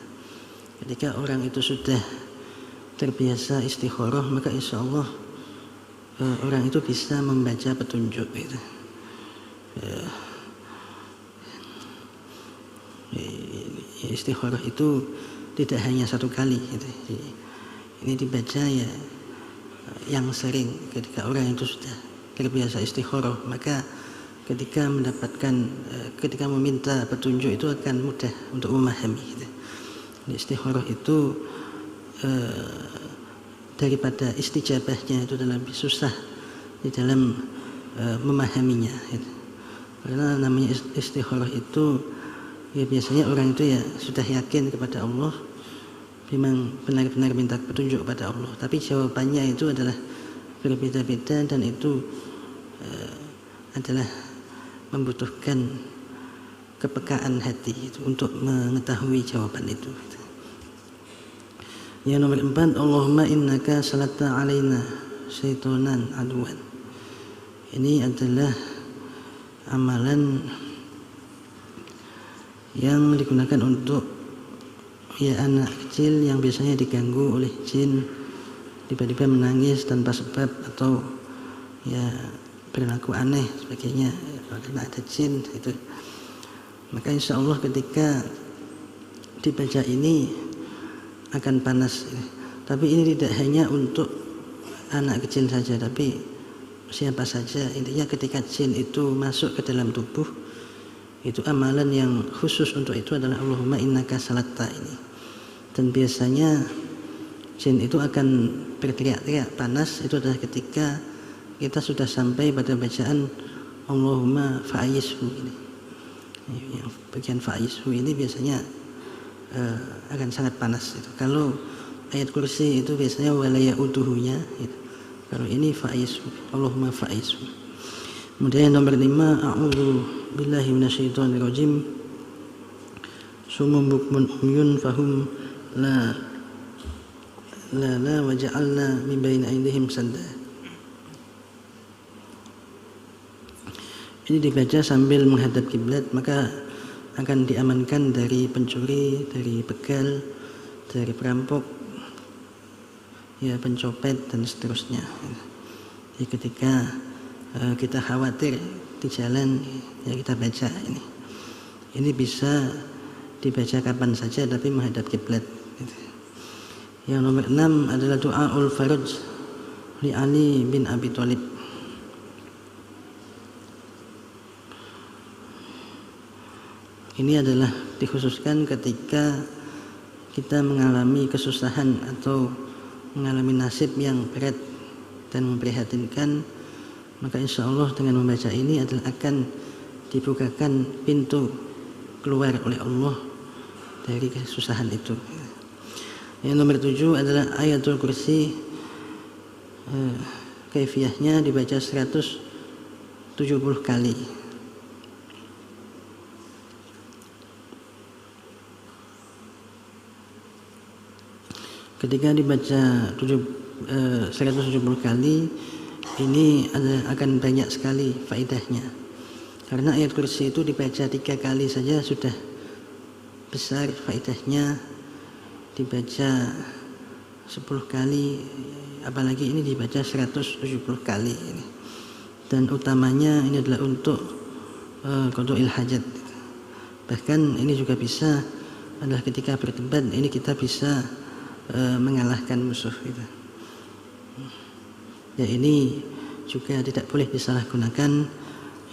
[SPEAKER 4] Ketika orang itu sudah terbiasa istikharah maka insya Allah orang itu bisa membaca petunjuk gitu. Istikharah itu tidak hanya satu kali gitu. Ini dibaca ya yang sering. Ketika orang itu sudah terbiasa istikharah maka ketika mendapatkan ketika meminta petunjuk itu akan mudah untuk memahami gitu. Istikharah itu daripada istijabahnya itu lebih susah di dalam memahaminya gitu. Karena namanya istikharah itu ya biasanya orang itu ya sudah yakin kepada Allah, memang benar-benar minta petunjuk kepada Allah, tapi jawabannya itu adalah berbeda-beda dan itu adalah membutuhkan kepekaan hati itu untuk mengetahui jawaban itu. Yang nomor 4, Allahumma innaka salatta alaina syaitanan aduan. Ini adalah amalan yang digunakan untuk ya anak kecil yang biasanya diganggu oleh jin, tiba-tiba menangis tanpa sebab atau ya perilaku aneh sebagainya karena ada jin itu. Maka insya Allah ketika dibaca ini akan panas. Tapi ini tidak hanya untuk anak kecil saja, tapi siapa saja. Intinya ketika jin itu masuk ke dalam tubuh, itu amalan yang khusus untuk itu adalah Allahumma innaka salatta ini. Dan biasanya jin itu akan berteriak-teriak panas itu adalah ketika kita sudah sampai pada bacaan Allahumma fa'ayishu ini. Yang bagian fa'ayishu ini biasanya akan sangat panas itu. Kalau ayat kursi itu biasanya walaya uduhunya gitu. Kalau ini fa'ayishu, Allahumma fa'ayishu. Kemudian nomor 5, a'udzu billahi minasyaitonir rajim. Sumum bukmun umyun fahum la wa ja'alna min baini aydihim sadda. Ini dibaca sambil menghadap kiblat, maka akan diamankan dari pencuri, dari begal, dari perampok, ya pencopet dan seterusnya. Jadi ketika kita khawatir di jalan, ya kita baca ini. Ini bisa dibaca kapan saja tapi menghadap kiblat. Yang nomor 6 adalah doaul faraj li Ali bin Abi Thalib. Ini adalah dikhususkan ketika kita mengalami kesusahan atau mengalami nasib yang berat dan memprihatinkan, maka insya Allah dengan membaca ini adalah akan dibukakan pintu keluar oleh Allah dari kesusahan itu. Yang nomor 7 adalah ayatul kursi. Kaifiyahnya dibaca 170 kali. Ketika dibaca 170 kali, ini akan banyak sekali faedahnya. Karena ayat kursi itu dibaca 3 kali saja sudah besar faedahnya. Dibaca 10 kali, apalagi ini dibaca 170 kali ini. Dan utamanya ini adalah untuk qada'il hajat. Bahkan ini juga bisa adalah ketika berdebat, ini kita bisa mengalahkan musuh kita. Ya, ini juga tidak boleh disalahgunakan.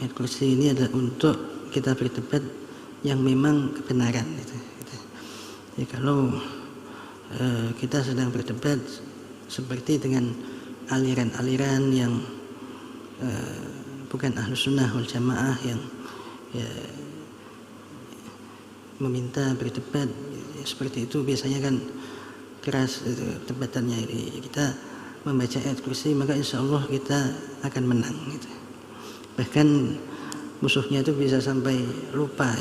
[SPEAKER 4] Ayat kursi ini adalah untuk kita berdebat yang memang kebenaran gitu. Jadi kalau kita sedang berdebat seperti dengan aliran-aliran yang bukan ahlus sunnah wal jamaah, yang ya, meminta berdebat seperti itu, biasanya kan keras debatannya. Kita membaca ayat kursi, maka insya Allah kita akan menang gitu. Bahkan musuhnya itu bisa sampai lupa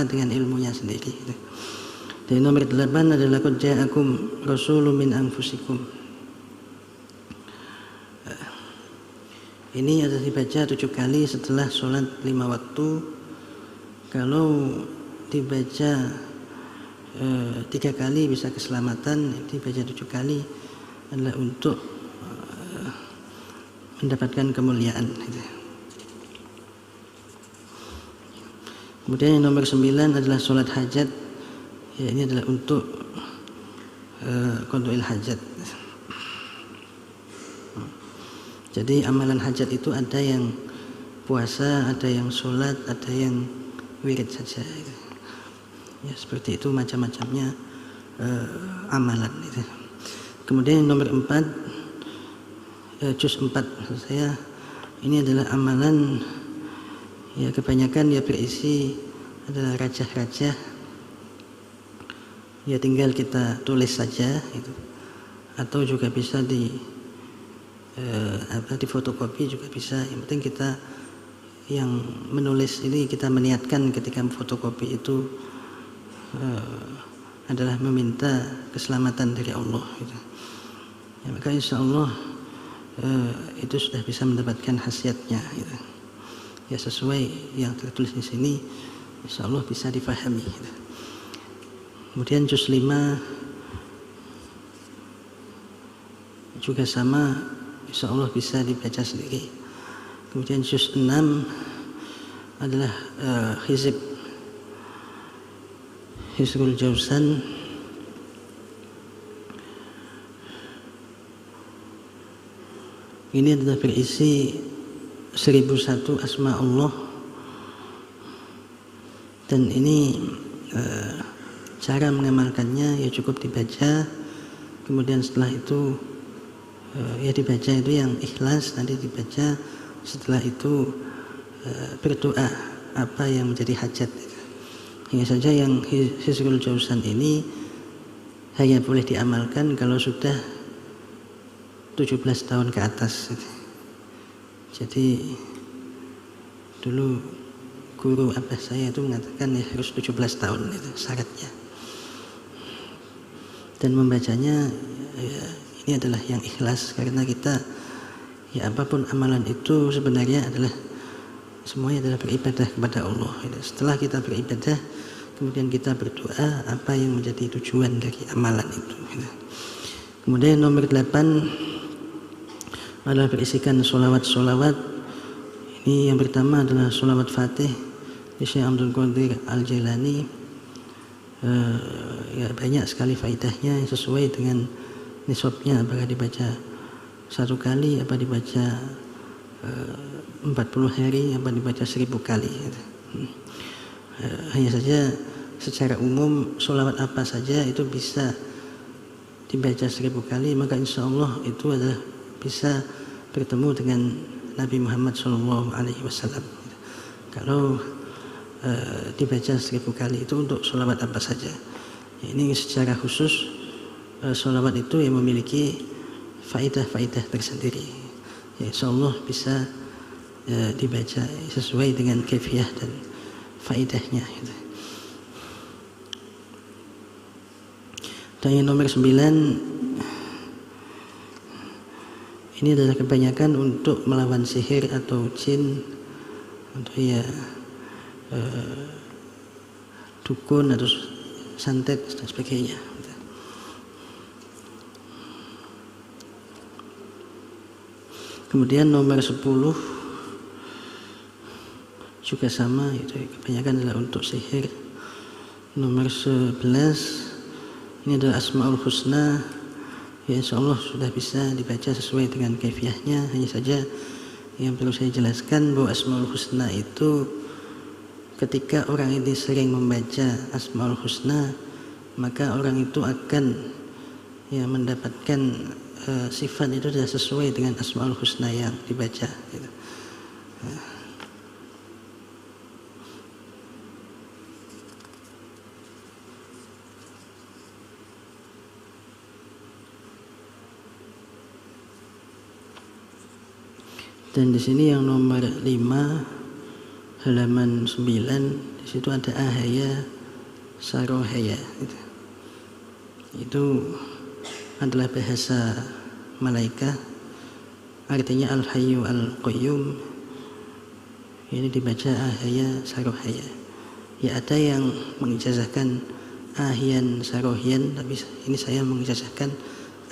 [SPEAKER 4] dengan ilmunya sendiri gitu. Dan nomor 8 adalah qad ja'akum rasulun min anfusikum. Ini ada dibaca 7 kali setelah sholat 5 waktu. Kalau dibaca 3 kali bisa keselamatan, dibaca 7 kali adalah untuk mendapatkan kemuliaan gitu. Kemudian yang nomor 9 adalah sholat hajat. Ya, ini adalah untuk qada'il hajat. Jadi amalan hajat itu ada yang puasa, ada yang sholat, ada yang wirid saja gitu. Ya, seperti itu macam-macamnya amalan itu. Kemudian yang nomor 4, juz 4 maksud saya, ini adalah amalan ya kebanyakan ya berisi adalah rajah-rajah. Ya tinggal kita tulis saja itu. Atau juga bisa difotokopi juga bisa. Yang penting kita yang menulis ini kita meniatkan ketika fotokopi itu adalah meminta keselamatan dari Allah gitu. Ya, maka insya Allah itu sudah bisa mendapatkan khasiatnya gitu. Ya sesuai yang tertulis di sini, insya Allah bisa difahami gitu. Kemudian juz 5 juga sama, insya Allah bisa dibaca sendiri. Kemudian juz 6 adalah Hizbul Jausan. Ini adalah berisi 1001 asma Allah. Dan ini cara mengamalkannya ya cukup dibaca. Kemudian setelah itu ya dibaca itu yang ikhlas, nanti dibaca. Setelah itu berdoa apa yang menjadi hajat. Hingga saja yang Hizbul Jausan ini hanya boleh diamalkan kalau sudah 17 tahun ke atas. Jadi dulu guru abah saya itu mengatakan ya harus 17 tahun itu syaratnya. Dan membacanya ya, ini adalah yang ikhlas, karena kita ya apapun amalan itu sebenarnya adalah semuanya adalah beribadah kepada Allah. Setelah kita beribadah, kemudian kita berdoa apa yang menjadi tujuan dari amalan itu. Kemudian nomor 8 adalah berisikan solawat-solawat. Ini yang pertama adalah solawat Fatih di Syekh Abdul Qadir Al-Jailani. Ya, banyak sekali faedahnya sesuai dengan nisabnya, apakah dibaca 1 kali, apa dibaca 40 hari, apa dibaca 1000 kali. Hanya saja secara umum solawat apa saja itu bisa dibaca 1000 kali, maka insya Allah itu adalah bisa bertemu dengan Nabi Muhammad SAW. Kalau dibaca 1000 kali itu untuk solawat apa saja. Ya, ini secara khusus solawat itu yang memiliki faedah-faedah tersendiri. Ya, insya Allah bisa dibaca sesuai dengan kaifiyah dan faedahnya. Gitu. Dan yang nomor 9, ini adalah kebanyakan untuk melawan sihir atau jin, untuk ya dukun atau santet dan sebagainya. Kemudian nomor 10 juga sama, itu kebanyakan adalah untuk sihir. Nomor 11 ini adalah Asmaul Husna. Ya, insya Allah sudah bisa dibaca sesuai dengan kaifiyahnya. Hanya saja yang perlu saya jelaskan bahwa Asmaul Husna itu ketika orang ini sering membaca Asmaul Husna, maka orang itu akan ya mendapatkan sifat itu sudah sesuai dengan Asmaul Husna yang dibaca. Gitu. Dan di sini yang nomor 5 halaman 9, di situ ada ahaya sarohaya. Itu adalah bahasa malaikat, artinya al-hayyu al-qayyum. Ini dibaca ahaya sarohaya. Ya, ada yang mengijazahkan ahyan sarohyan, tapi ini saya mengijazahkan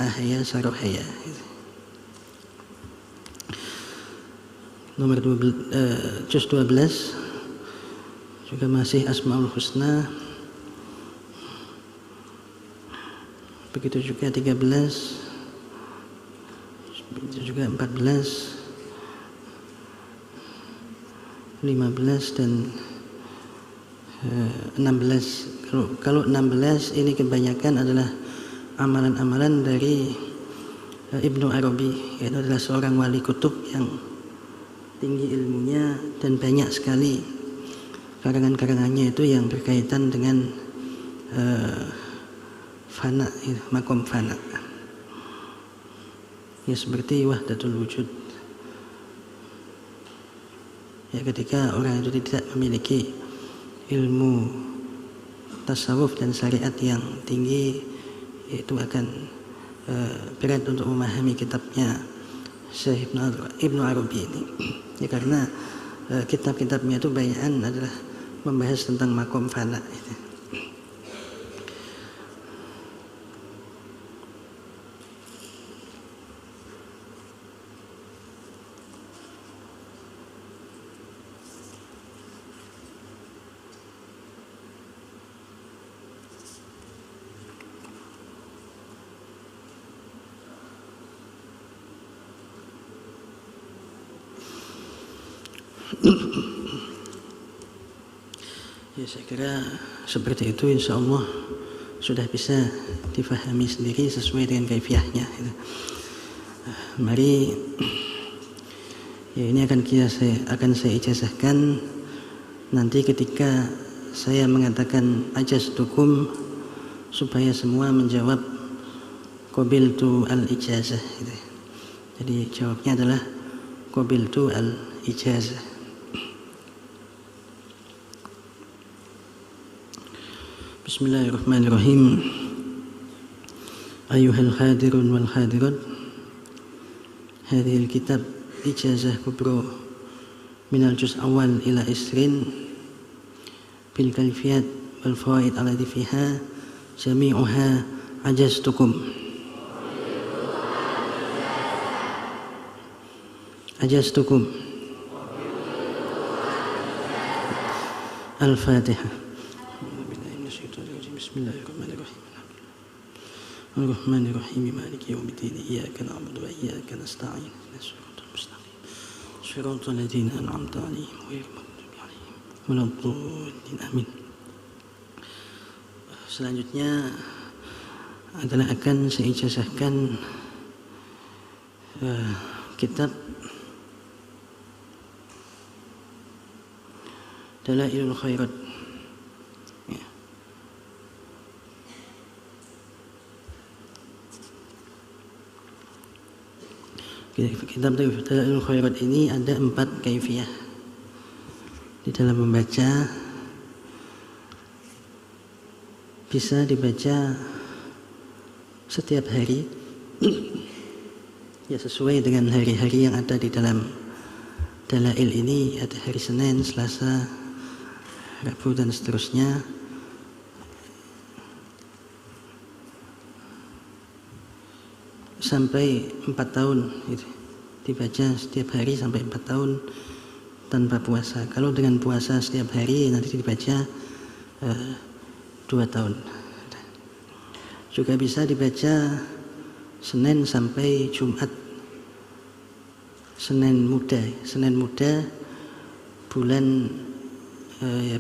[SPEAKER 4] ahaya sarohaya. Nomor 12, juz 12 juga masih Asmaul Husna. Begitu juga 13, begitu juga 14, 15 dan 16. Kalau 16 ini kebanyakan adalah amalan-amalan dari Ibnu Arabi. Itu adalah seorang wali kutub yang tinggi ilmunya dan banyak sekali karangan-karangannya itu yang berkaitan dengan fana, makom fana. Ya, seperti wahdatul wujud. Ya, ketika orang itu tidak memiliki ilmu tasawuf dan syariat yang tinggi, itu akan berat untuk memahami kitabnya Syekh Ibnu Arabi ini. Ya, karena kitab-kitabnya itu banyakan adalah membahas tentang makom fana. Ya, saya kira seperti itu, insya Allah sudah bisa difahami sendiri sesuai dengan kaifiyahnya. Mari, ya, ini akan saya ijazahkan nanti ketika saya mengatakan ajaztukum, supaya semua menjawab qabiltu al-ijazah. Jadi jawabnya adalah qabiltu al-ijazah. Bismillahirrahmanirrahim. Ayuhal hadirun wal hadirat, hadhil kitab ijazah kubro minal juz awal ila isrin bil kalfiyat wal fawaid allati fiha jami'uha ajaztukum Al-Fatihah. Bismillahirrahmanirrahim. Ar-Rahmanir-Rahim. Maliki yaumiddin. Iyyaka na'budu wa iyyaka nasta'in. Ihdinas siratal mustaqim. Siratal ladzina an'amta 'alaihim ghairil maghdubi 'alaihim waladdallin. Amin. Selanjutnya adalah akan saya ijazahkan kitab Dalailul Khairat. Ya. Kitab Dalailul Khairat ini ada 4 kaifiyah di dalam membaca. Bisa dibaca setiap hari ya sesuai dengan hari-hari yang ada di dalam Dalail ini. Ada hari Senin, Selasa, Rabu dan seterusnya. Sampai 4 tahun gitu. Dibaca setiap hari sampai 4 tahun tanpa puasa. Kalau dengan puasa setiap hari nanti dibaca 2 tahun. Juga bisa dibaca Senin sampai Jumat. Senin muda bulan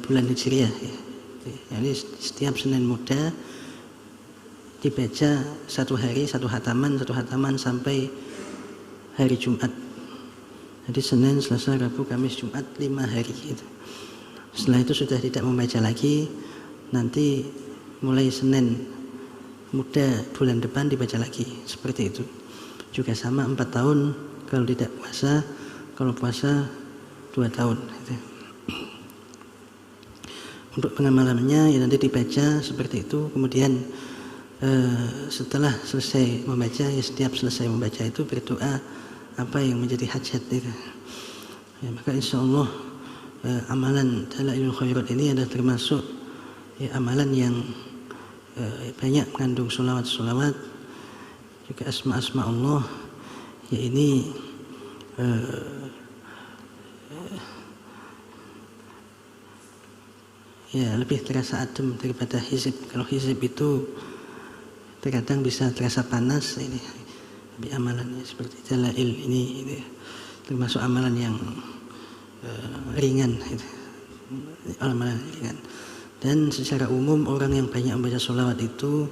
[SPEAKER 4] bulan Hijriah ya. Jadi setiap Senin muda dibaca 1 hari 1 hataman sampai hari Jumat. Jadi Senin, Selasa, Rabu, Kamis, Jumat 5 hari gitu. Setelah itu sudah tidak membaca lagi. Nanti mulai Senin muda bulan depan dibaca lagi. Seperti itu. Juga sama 4 tahun kalau tidak puasa. Kalau puasa 2 tahun gitu. Untuk pengamalannya ya nanti dibaca seperti itu. Kemudian setelah selesai membaca ya setiap selesai membaca itu berdoa apa yang menjadi hajat itu. Ya, maka insya Allah amalan Dalailul Khairat ini adalah termasuk ya, amalan yang banyak mengandung sholawat juga asma-asma Allah. Ya ini ya lebih terasa adem daripada hizib. Kalau hizib itu terkadang bisa terasa panas, ini lebih amalannya seperti Dalail ini termasuk amalan yang ringan gitu. Amalan ringan. Dan secara umum orang yang banyak membaca sholawat itu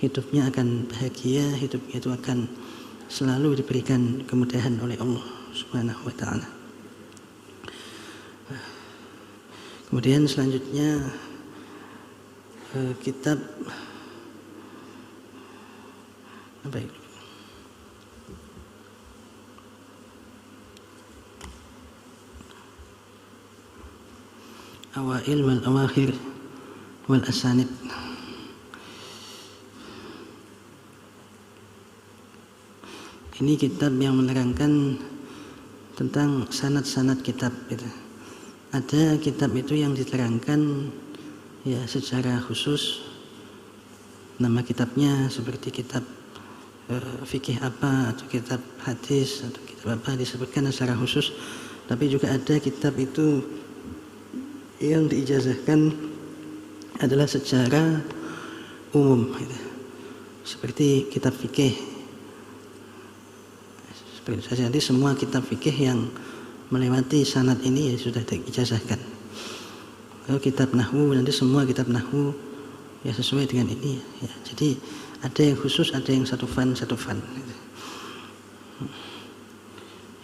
[SPEAKER 4] hidupnya akan bahagia, hidupnya itu akan selalu diberikan kemudahan oleh Allah Subhanahu wa ta'ala. Kemudian selanjutnya kitab apa itu? Awail wal awakhir wal asanid. Ini kitab yang menerangkan tentang sanad-sanad kitab gitu. Ada kitab itu yang diterangkan ya secara khusus nama kitabnya seperti kitab fikih apa atau kitab hadis atau kitab apa disebutkan secara khusus. Tapi juga ada kitab itu yang diijazahkan adalah secara umum gitu. Seperti kitab fikih. Seperti saja nanti semua kitab fikih yang melewati sanad ini ya sudah diijazahkan. Kalau kitab nahwu nanti semua kitab nahwu ya sesuai dengan ini ya. Jadi ada yang khusus, ada yang satu fan gitu.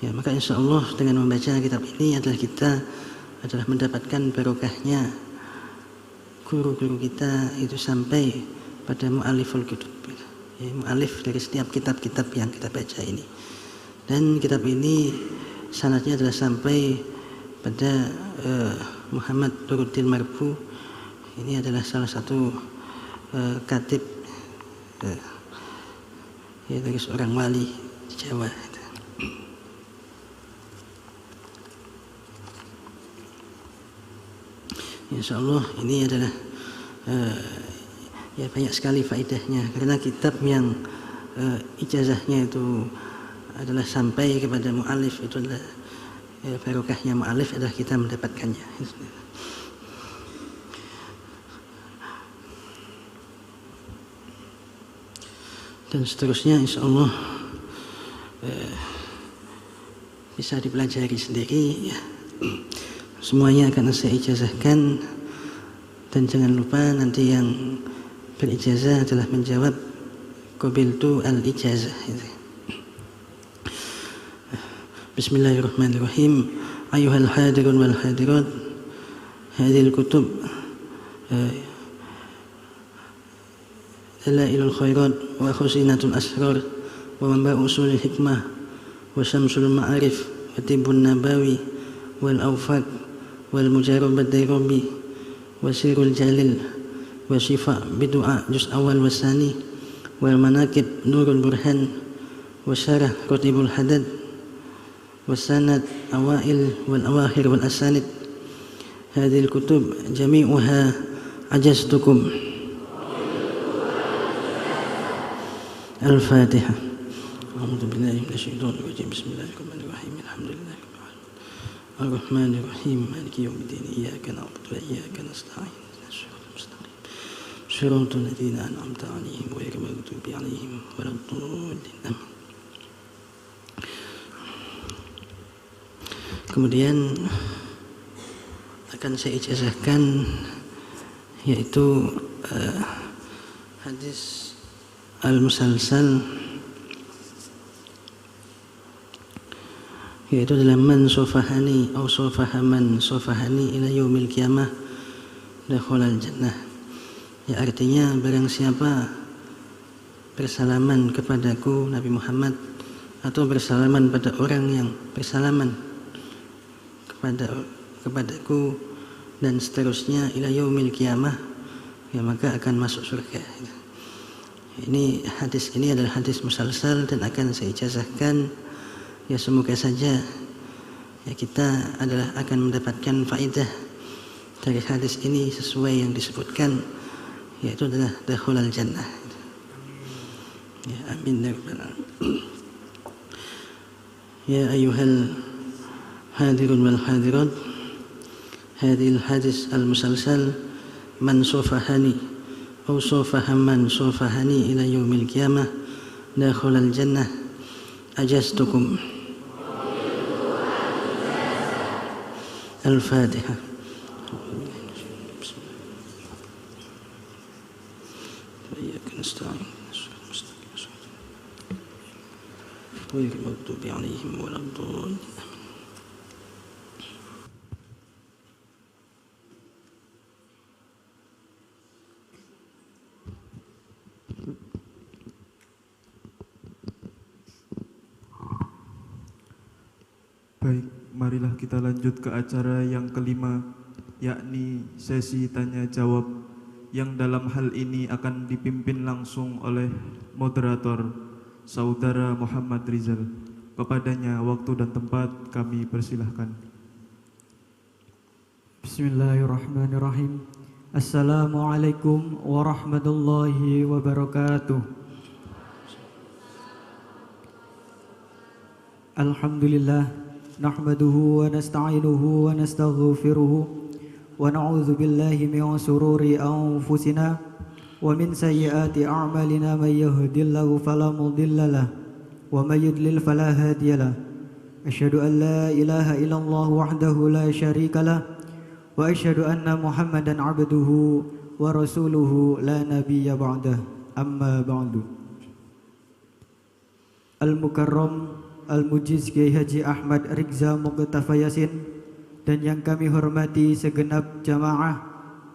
[SPEAKER 4] Ya, maka insya Allah dengan membaca kitab ini adalah kita mendapatkan barokahnya guru-guru kita itu sampai pada mu'aliful kutub gitu. Ya, mu'alif dari setiap kitab-kitab yang kita baca ini. Dan kitab ini sanadnya adalah sampai pada Muhammad Nuruddin Marbu. Ini adalah salah satu katib ya, dari seorang wali di Jawa. Insyaallah ini adalah ya banyak sekali faedahnya, karena kitab yang ijazahnya itu adalah sampai kepada mu'alif, itu adalah barokahnya mu'alif adalah kita mendapatkannya. Dan seterusnya insyaallah bisa dipelajari sendiri ya. Semuanya akan saya ijazahkan, dan jangan lupa nanti yang berijazah adalah menjawab qabiltu al-ijazah. Bismillahirrahmanirrahim. Ayuhal hadirun wal hadirat, hadhil kutub dalailul khairat wa khusinatul asrar wa manba' usulil hikmah wa syamsul ma'arif wa tibbun nabawi wal awfaq wal mujarrab ad-dairabi wa sirul jalil wa syifa bidu'a juz awal wa sani wal manaqib nurul burhan wa syarah qutibul hadad wa sanad awail wal awakhir wal asanid. Hadhil kutub jami'uha ajaztukum. Al-Fatihah. A'udzu billahi minasyaitonir rajim. Bismillahirrahmanirrahim. Alhamdulillahi rabbil alamin. Ar-Rahmanir Rahim. Maliki yaumiddin. Iyyaka na'budu wa iyyaka nasta'in. Ihdinas mustaqim. Shiratal ladzina an'amta 'alaihim ghairil maghdubi 'alaihim waladdallin. Amin. Kemudian akan saya ijazahkan yaitu hadis al-musalsal, yaitu adalah man sofahani atau sofahaman sofahani ila yaumil qiyamah dakhalal jannah. Ya, artinya barang siapa bersalaman kepadaku Nabi Muhammad atau bersalaman pada orang yang bersalaman kepadaku dan seterusnya ila yaumil qiyamah, ya maka akan masuk surga. Ini hadis ini adalah hadis musalsal dan akan saya ijazahkan. Ya, semoga saja ya kita akan mendapatkan faedah dari hadis ini sesuai yang disebutkan, yaitu adalah dakhulal jannah. Ya, amin ya rabbal alamin. Ya ayyuhal hadirun wal hadirat, hadhil hadis al musalsal man sofahani أو صوفها من صوفهني إلى يوم القيامة داخل الجنة أجزتكم. الفاتحة. وإياك نستعين غير المغضوب عليهم ولا الضالين.
[SPEAKER 1] Baik, marilah kita lanjut ke acara yang kelima, yakni sesi tanya jawab, yang dalam hal ini akan dipimpin langsung oleh moderator Saudara Muhammad Rizal. Kepadanya waktu dan tempat kami persilahkan.
[SPEAKER 5] Bismillahirrahmanirrahim. Assalamualaikum warahmatullahi wabarakatuh. Alhamdulillah. Nahmaduhu wa nasta'inuhu wa nastaghfiruhu wa na'udzu billahi min shururi anfusina wa min sayyiati a'malina, may yahdihillahu fala mudilla lahu wa may yudlil fala hadiya lahu. Asyhadu an la ilaha illallah wahdahu la syarika lahu wa asyhadu anna Muhammadan 'abduhu wa rasuluhu la nabiyya ba'dah. Amma ba'du. Al-Mukarram Al-Mujiz Kiai Haji Ahmad Rizza Muqtafa Yasin, dan yang kami hormati segenap jamaah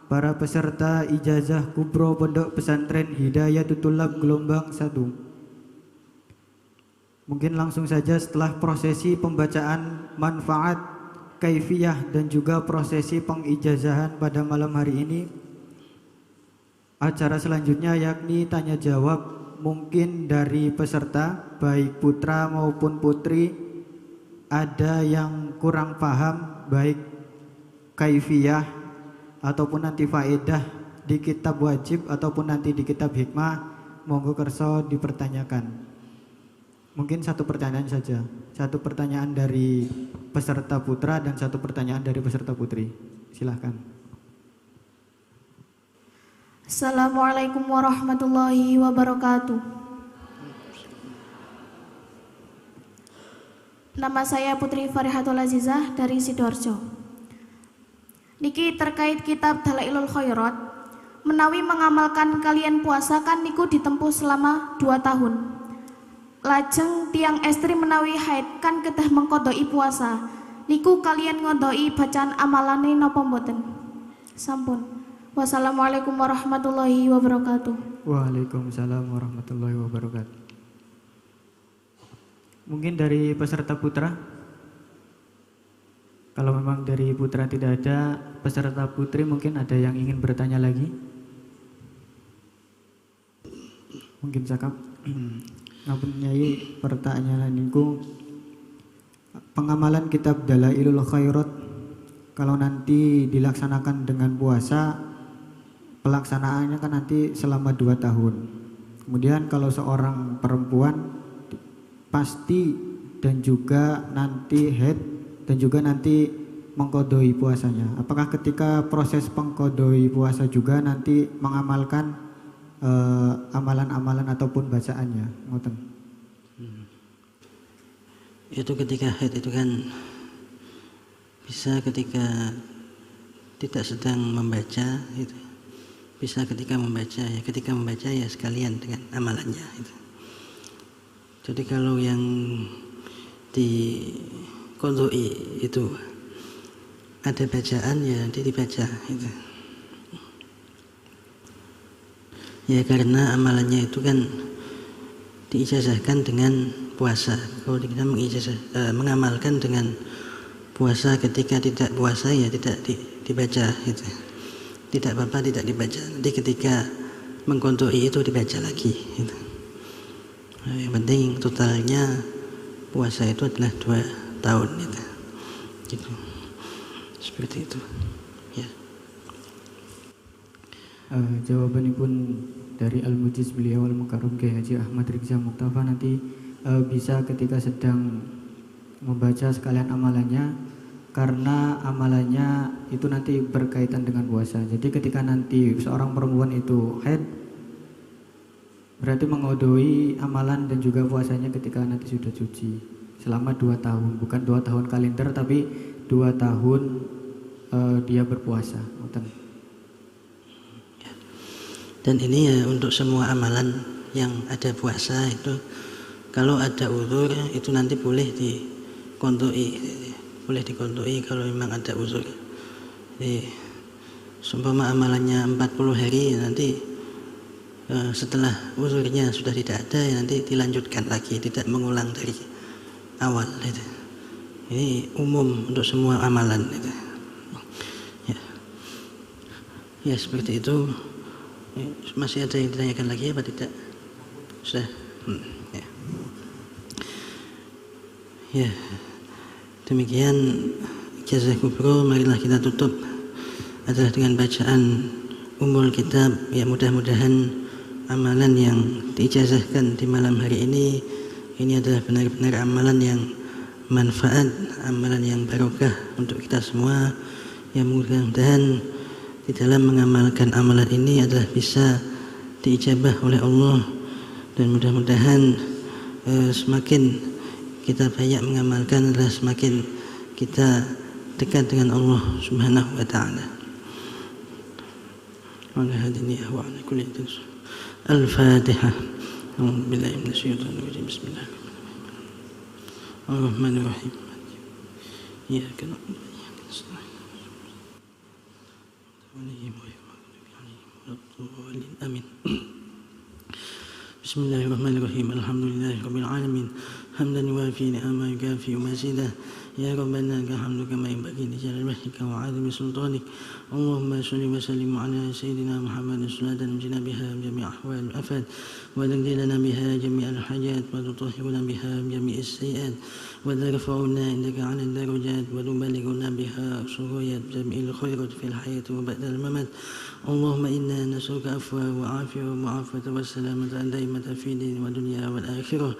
[SPEAKER 5] para peserta ijazah kubro Pondok Pesantren Hidayatul Thulab gelombang 1. Mungkin langsung saja setelah prosesi pembacaan manfaat, kaifiyah dan juga prosesi pengijazahan pada malam hari ini, acara selanjutnya yakni tanya jawab. Mungkin dari peserta baik putra maupun putri ada yang kurang paham baik kaifiyah ataupun nanti faedah di kitab wajib ataupun nanti di kitab hikmah, monggo kerso dipertanyakan. Mungkin satu pertanyaan saja, satu pertanyaan dari peserta putra dan satu pertanyaan dari peserta putri. Silahkan.
[SPEAKER 6] Assalamualaikum warahmatullahi wabarakatuh. Nama saya Putri Farihatul Azizah dari Sidoarjo. Niki terkait kitab Dalailul Khairat, menawi mengamalkan kalian puasa kan niku ditempuh selama 2 tahun. Lajeng tiang estri menawi haid kan kedah mengkodoi puasa. Niku kalian ngodoi bacaan amalane napa mboten? Sampun. Wassalamualaikum warahmatullahi wabarakatuh.
[SPEAKER 5] Waalaikumsalam warahmatullahi wabarakatuh. Mungkin dari peserta putra. Kalau memang dari putra tidak ada, peserta putri mungkin ada yang ingin bertanya lagi. Mungkin cakap. Ngapunnyai pertanyaan niku, pengamalan kitab Dalailul Khairat kalau nanti dilaksanakan dengan puasa, pelaksanaannya kan nanti selama 2 tahun. Kemudian kalau seorang perempuan pasti dan juga nanti haid dan juga nanti mengkodoi puasanya. Apakah ketika proses mengkodoi puasa juga nanti mengamalkan amalan-amalan ataupun bacaannya? Ngoten.
[SPEAKER 4] Itu ketika haid itu kan bisa ketika tidak sedang membaca itu. Bisa ketika membaca ya, ketika membaca ya sekalian dengan amalannya itu. Jadi kalau yang di qodoi itu ada bacaan ya nanti dibaca itu. Ya karena amalannya itu kan diijazahkan dengan puasa. Kalau kita mengamalkan dengan puasa, ketika tidak puasa ya tidak dibaca itu. Tidak apa-apa tidak dibaca. Nanti ketika mengqodoi itu dibaca lagi gitu. Nah, yang penting totalnya puasa itu adalah 2 tahun gitu. Seperti itu ya.
[SPEAKER 5] Jawaban pun dari Al-Mujiz beliau Al-Mukarram Kiai Haji Ahmad Rizza Muqtafa nanti bisa ketika sedang membaca sekalian amalannya, karena amalannya itu nanti berkaitan dengan puasa. Jadi ketika nanti seorang perempuan itu haid, berarti mengodoi amalan dan juga puasanya ketika nanti sudah suci selama 2 tahun, bukan 2 tahun kalender tapi 2 tahun dia berpuasa.
[SPEAKER 4] Dan ini ya untuk semua amalan yang ada puasa itu, kalau ada uzur itu nanti boleh diqodoi, boleh diqodoi kalau memang ada uzur. Jadi seumpama amalannya 40 hari nanti setelah uzurnya sudah tidak ada ya nanti dilanjutkan lagi, tidak mengulang dari awal itu. Ini umum untuk semua amalan itu. Ya seperti itu. Masih ada yang ditanyakan lagi apa tidak? Sudah. Ya. Demikian ijazah kubro, marilah kita tutup adalah dengan bacaan umul kitab. Ya mudah-mudahan amalan yang diijazahkan di malam hari ini adalah benar-benar amalan yang manfaat, amalan yang barokah untuk kita semua. Ya mudah-mudahan di dalam mengamalkan amalan ini adalah bisa diijabah oleh Allah, dan mudah-mudahan semakin kita banyak mengamalkan adalah semakin kita dekat dengan Allah Subhanahu wa taala. Al-Fatihah. Bismillahirrahmanirrahim. Bismillahirrahmanirrahim. Iyyaka na'budu wa iyyaka nasta'in. Amin. Bismillahirrahmanirrahim. Alhamdulillahirabbil alamin. Hamdan yuwafi ni'ama yukafi mazidah. يا ربنا لك الحمد كما ينبغي لجلال وجهك وعظيم سلطانك. اللهم صل وسلم على سيدنا محمد صلاة نجينا بها جميع أحوال الآفات وتقضي لنا بها جميع الحاجات وتطهرنا بها جميع السيئات وترفعنا عندك على الدرجات وتبلغنا بها سريات جميع الخيرات في الحياة وبعد الممات. اللهم إنا نسألك عفوا وعافية ومعافاة والسلامة الدائمة في الدين والدنيا والآخرة.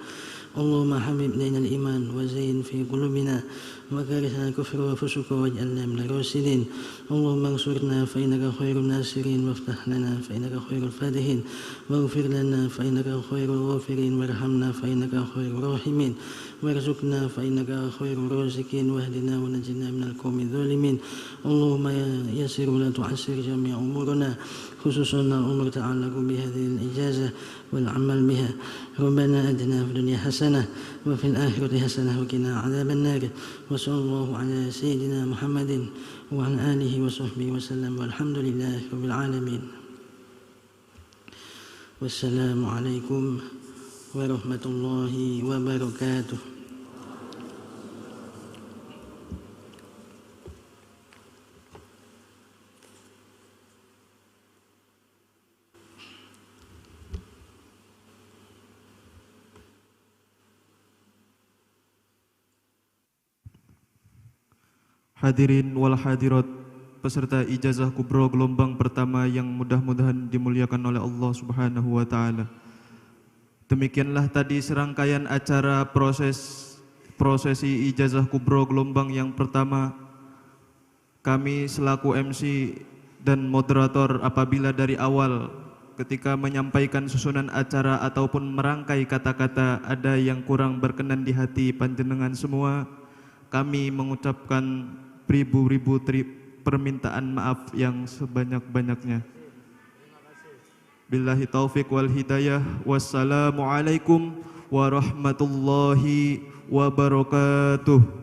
[SPEAKER 4] اللهم حبب إلينا الإيمان وزين في قلوبنا وكرهنا الكفر والفسوق واجعلنا من الراشدين. اللهم انصرنا فإنك خير الناصرين وافتح لنا فإنك خير الفاتحين واغفر لنا فإنك خير الغافرين وارحمنا فإنك خير الراحمين وارزقنا فإنك خير الرازقين واهدنا ونجنا من القوم الظالمين. اللهم يسر ولا تعسر جميع أمورنا خصوصا الأمور تعلق بهذه الإجازة والعمل بها. ربنا آتنا في الدنيا حسنة وفي الآخرة حسنة وقنا عذاب النار. وصلى الله على سيدنا محمد وعلى آله وصحبه وسلم والحمد لله رب العالمين. والسلام عليكم ورحمة الله وبركاته.
[SPEAKER 1] Hadirin wal hadirat, peserta ijazah kubro gelombang pertama yang mudah-mudahan dimuliakan oleh Allah Subhanahu wa taala. Demikianlah tadi serangkaian acara prosesi ijazah kubro gelombang yang pertama. Kami selaku MC dan moderator apabila dari awal ketika menyampaikan susunan acara ataupun merangkai kata-kata ada yang kurang berkenan di hati panjenengan semua, kami mengucapkan beribu-ribu permintaan maaf yang sebanyak-banyaknya. Billahi taufik wal hidayah. Wassalamualaikum warahmatullahi wabarakatuh.